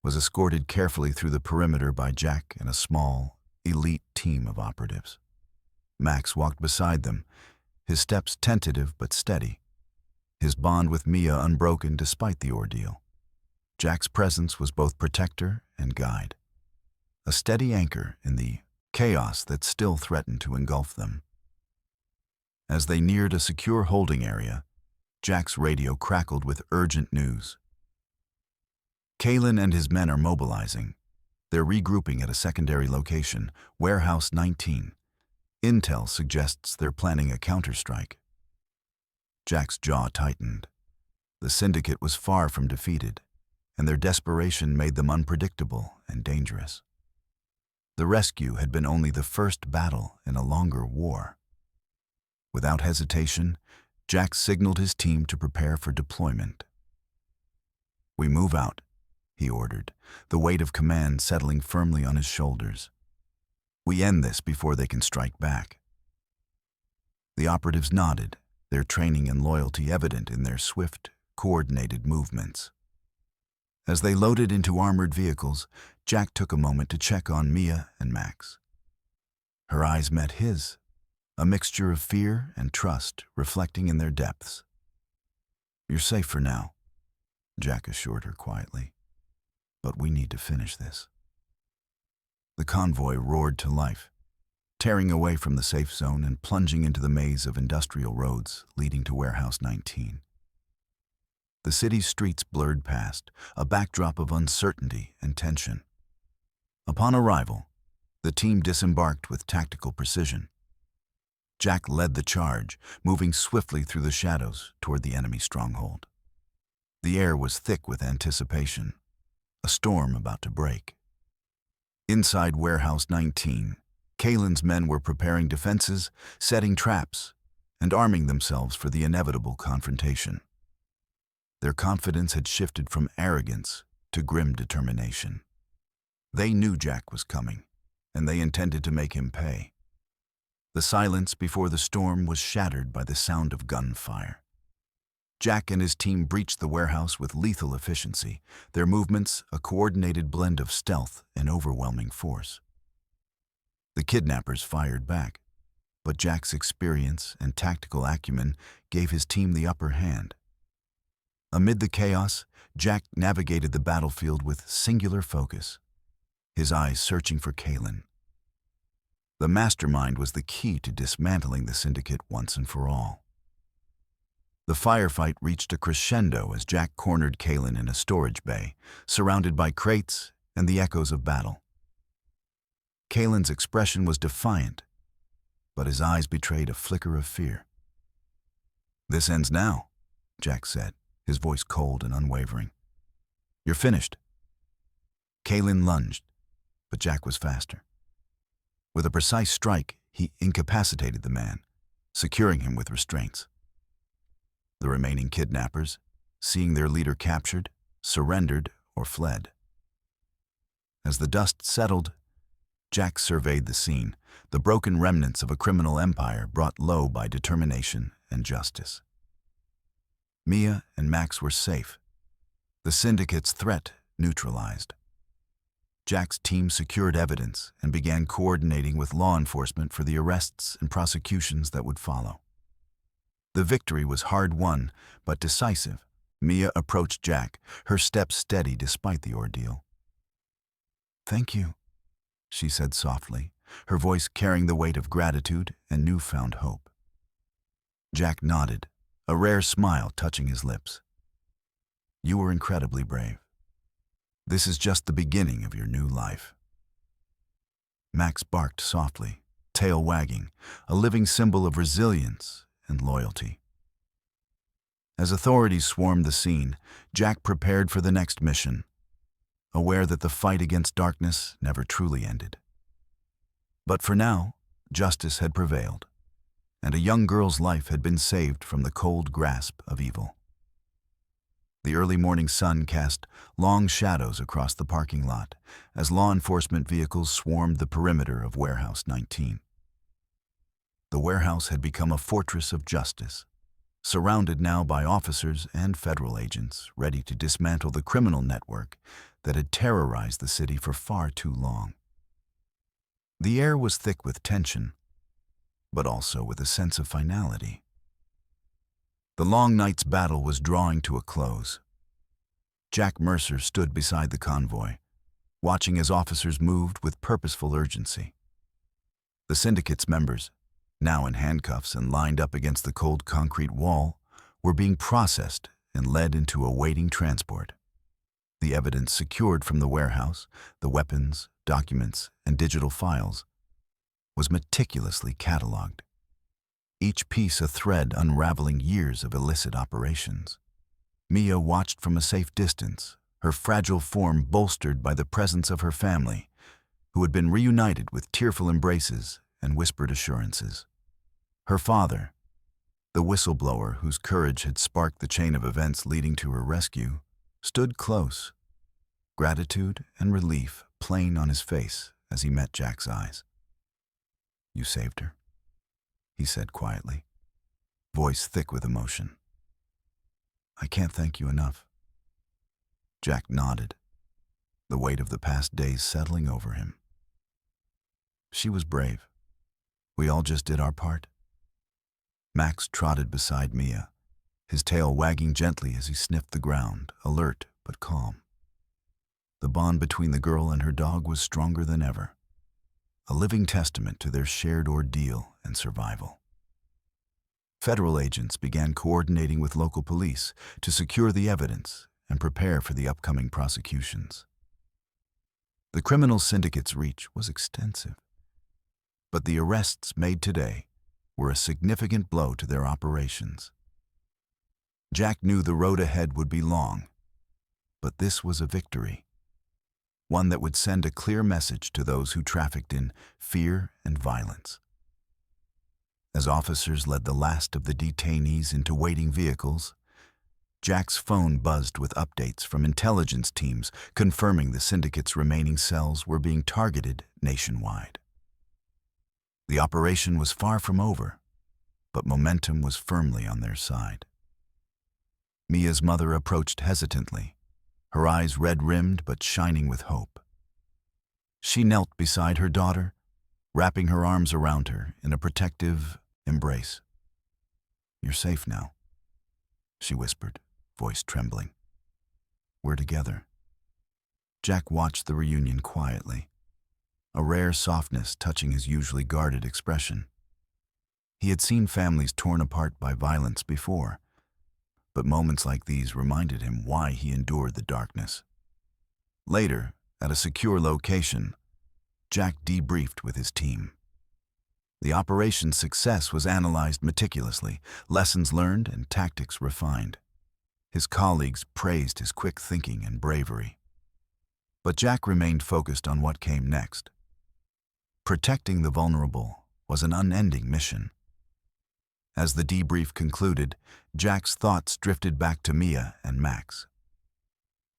was escorted carefully through the perimeter by Jack and a small, elite team of operatives. Max walked beside them, his steps tentative but steady, his bond with Mia unbroken despite the ordeal. Jack's presence was both protector and guide, a steady anchor in the chaos that still threatened to engulf them. As they neared a secure holding area, Jack's radio crackled with urgent news. "Kaylin and his men are mobilizing. They're regrouping at a secondary location, Warehouse 19. Intel suggests they're planning a counterstrike." Jack's jaw tightened. The syndicate was far from defeated, and their desperation made them unpredictable and dangerous. The rescue had been only the first battle in a longer war. Without hesitation, Jack signaled his team to prepare for deployment. "We move out," he ordered, the weight of command settling firmly on his shoulders. "We end this before they can strike back." The operatives nodded, their training and loyalty evident in their swift, coordinated movements. As they loaded into armored vehicles, Jack took a moment to check on Mia and Max. Her eyes met his, a mixture of fear and trust reflecting in their depths. "You're safe for now," Jack assured her quietly. "But we need to finish this." The convoy roared to life, tearing away from the safe zone and plunging into the maze of industrial roads leading to Warehouse 19. The city's streets blurred past, a backdrop of uncertainty and tension. Upon arrival, the team disembarked with tactical precision. Jack led the charge, moving swiftly through the shadows toward the enemy stronghold. The air was thick with anticipation, a storm about to break. Inside Warehouse 19, Kaylin's men were preparing defenses, setting traps, and arming themselves for the inevitable confrontation. Their confidence had shifted from arrogance to grim determination. They knew Jack was coming, and they intended to make him pay. The silence before the storm was shattered by the sound of gunfire. Jack and his team breached the warehouse with lethal efficiency, their movements a coordinated blend of stealth and overwhelming force. The kidnappers fired back, but Jack's experience and tactical acumen gave his team the upper hand. Amid the chaos, Jack navigated the battlefield with singular focus, his eyes searching for Kaylin. The mastermind was the key to dismantling the syndicate once and for all. The firefight reached a crescendo as Jack cornered Kaylin in a storage bay, surrounded by crates and the echoes of battle. Kaylin's expression was defiant, but his eyes betrayed a flicker of fear. "This ends now," Jack said, his voice cold and unwavering. "You're finished." Kaylin lunged, but Jack was faster. With a precise strike, he incapacitated the man, securing him with restraints. The remaining kidnappers, seeing their leader captured, surrendered or fled. As the dust settled, Jack surveyed the scene, the broken remnants of a criminal empire brought low by determination and justice. Mia and Max were safe, the syndicate's threat neutralized. Jack's team secured evidence and began coordinating with law enforcement for the arrests and prosecutions that would follow. The victory was hard-won, but decisive. Mia approached Jack, her steps steady despite the ordeal. "Thank you," she said softly, her voice carrying the weight of gratitude and newfound hope. Jack nodded, a rare smile touching his lips. "You were incredibly brave. This is just the beginning of your new life." Max barked softly, tail wagging, a living symbol of resilience and loyalty. As authorities swarmed the scene, Jack prepared for the next mission, aware that the fight against darkness never truly ended. But for now, justice had prevailed, and a young girl's life had been saved from the cold grasp of evil. The early morning sun cast long shadows across the parking lot as law enforcement vehicles swarmed the perimeter of Warehouse 19. The warehouse had become a fortress of justice, surrounded now by officers and federal agents ready to dismantle the criminal network that had terrorized the city for far too long. The air was thick with tension, but also with a sense of finality. The long night's battle was drawing to a close. Jack Mercer stood beside the convoy, watching as officers moved with purposeful urgency. The syndicate's members, now in handcuffs and lined up against the cold concrete wall, were being processed and led into awaiting transport. The evidence secured from the warehouse, the weapons, documents, and digital files, was meticulously cataloged, each piece a thread unraveling years of illicit operations. Mia watched from a safe distance, her fragile form bolstered by the presence of her family, who had been reunited with tearful embraces and whispered assurances. Her father, the whistleblower whose courage had sparked the chain of events leading to her rescue, stood close, gratitude and relief plain on his face as he met Jack's eyes. "You saved her," he said quietly, voice thick with emotion. "I can't thank you enough." Jack nodded, the weight of the past days settling over him. "She was brave. We all just did our part." Max trotted beside Mia, his tail wagging gently as he sniffed the ground, alert but calm. The bond between the girl and her dog was stronger than ever, a living testament to their shared ordeal and survival. Federal agents began coordinating with local police to secure the evidence and prepare for the upcoming prosecutions. The criminal syndicate's reach was extensive, but the arrests made today were a significant blow to their operations. Jack knew the road ahead would be long, but this was a victory, one that would send a clear message to those who trafficked in fear and violence. As officers led the last of the detainees into waiting vehicles, Jack's phone buzzed with updates from intelligence teams confirming the syndicate's remaining cells were being targeted nationwide. The operation was far from over, but momentum was firmly on their side. Mia's mother approached hesitantly, her eyes red-rimmed but shining with hope. She knelt beside her daughter, wrapping her arms around her in a protective embrace. "You're safe now," she whispered, voice trembling. "We're together." Jack watched the reunion quietly, a rare softness touching his usually guarded expression. He had seen families torn apart by violence before, but moments like these reminded him why he endured the darkness. Later, at a secure location, Jack debriefed with his team. The operation's success was analyzed meticulously, lessons learned and tactics refined. His colleagues praised his quick thinking and bravery. But Jack remained focused on what came next. Protecting the vulnerable was an unending mission. As the debrief concluded, Jack's thoughts drifted back to Mia and Max.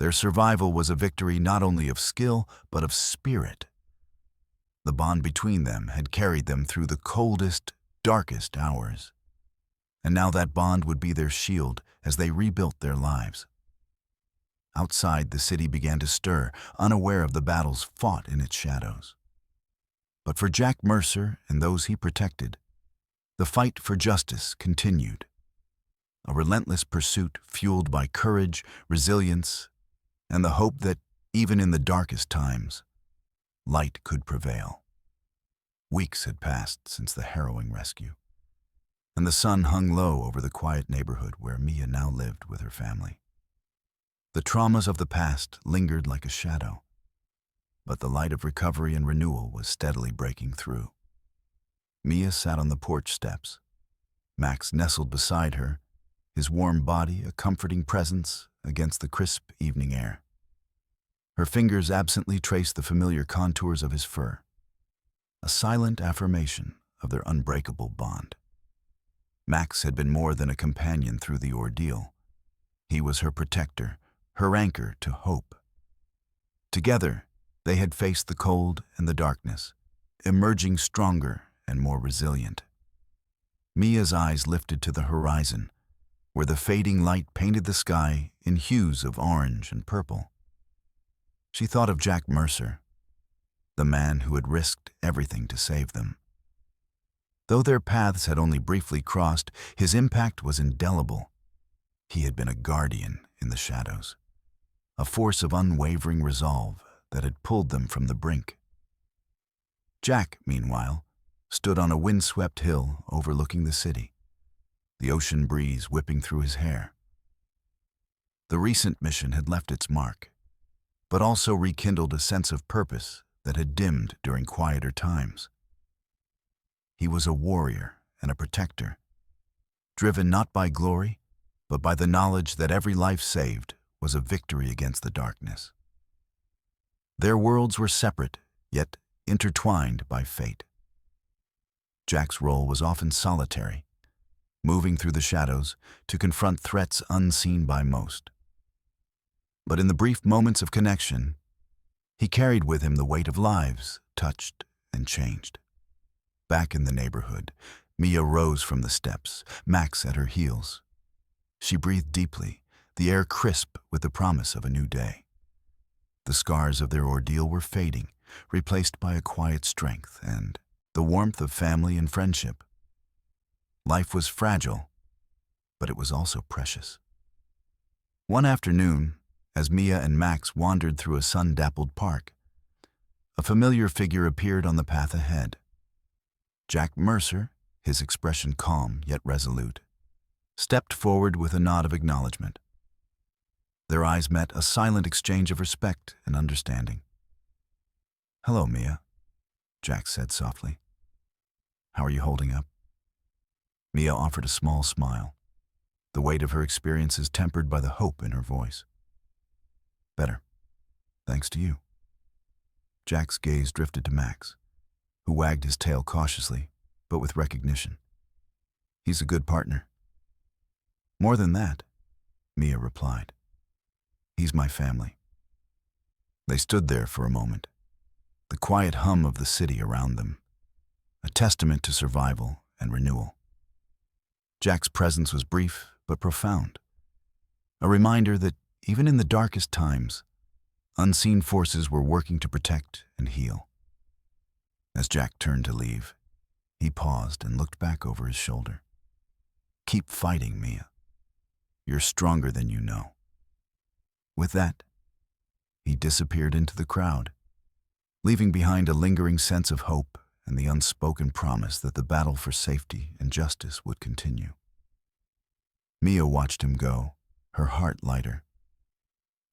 Their survival was a victory not only of skill, but of spirit. The bond between them had carried them through the coldest, darkest hours. And now that bond would be their shield as they rebuilt their lives. Outside, the city began to stir, unaware of the battles fought in its shadows. But for Jack Mercer and those he protected, the fight for justice continued. A relentless pursuit fueled by courage, resilience, and the hope that, even in the darkest times, light could prevail. Weeks had passed since the harrowing rescue, and the sun hung low over the quiet neighborhood where Mia now lived with her family. The traumas of the past lingered like a shadow, but the light of recovery and renewal was steadily breaking through. Mia sat on the porch steps. Max nestled beside her, his warm body a comforting presence against the crisp evening air. Her fingers absently traced the familiar contours of his fur, a silent affirmation of their unbreakable bond. Max had been more than a companion through the ordeal. He was her protector, her anchor to hope. Together, they had faced the cold and the darkness, emerging stronger and more resilient. Mia's eyes lifted to the horizon, where the fading light painted the sky in hues of orange and purple. She thought of Jack Mercer, the man who had risked everything to save them. Though their paths had only briefly crossed, his impact was indelible. He had been a guardian in the shadows, a force of unwavering resolve that had pulled them from the brink. Jack, meanwhile, stood on a windswept hill overlooking the city, the ocean breeze whipping through his hair. The recent mission had left its mark, but also rekindled a sense of purpose that had dimmed during quieter times. He was a warrior and a protector, driven not by glory, but by the knowledge that every life saved was a victory against the darkness. Their worlds were separate, yet intertwined by fate. Jack's role was often solitary, moving through the shadows to confront threats unseen by most. But in the brief moments of connection, he carried with him the weight of lives touched and changed. Back in the neighborhood, Mia rose from the steps, Max at her heels. She breathed deeply, the air crisp with the promise of a new day. The scars of their ordeal were fading, replaced by a quiet strength and the warmth of family and friendship. Life was fragile, but it was also precious. One afternoon, as Mia and Max wandered through a sun-dappled park, a familiar figure appeared on the path ahead. Jack Mercer, his expression calm yet resolute, stepped forward with a nod of acknowledgement. Their eyes met, a silent exchange of respect and understanding. "Hello, Mia," Jack said softly. "How are you holding up?" Mia offered a small smile, the weight of her experiences tempered by the hope in her voice. "Better, thanks to you." Jack's gaze drifted to Max, who wagged his tail cautiously, but with recognition. "He's a good partner." "More than that," Mia replied. "He's my family." They stood there for a moment, the quiet hum of the city around them, a testament to survival and renewal. Jack's presence was brief but profound, a reminder that even in the darkest times, unseen forces were working to protect and heal. As Jack turned to leave, he paused and looked back over his shoulder. "Keep fighting, Mia. You're stronger than you know." With that, he disappeared into the crowd, leaving behind a lingering sense of hope and the unspoken promise that the battle for safety and justice would continue. Mia watched him go, her heart lighter.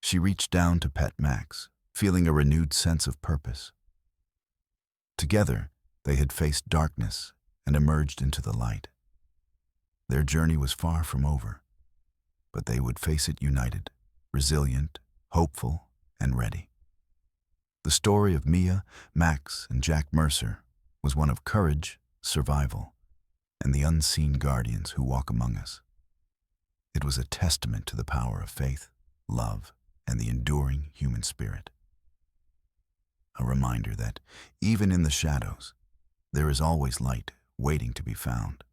She reached down to pet Max, feeling a renewed sense of purpose. Together, they had faced darkness and emerged into the light. Their journey was far from over, but they would face it united, resilient, hopeful, and ready. The story of Mia, Max, and Jack Mercer was one of courage, survival, and the unseen guardians who walk among us. It was a testament to the power of faith, love, and the enduring human spirit. A reminder that, even in the shadows, there is always light waiting to be found.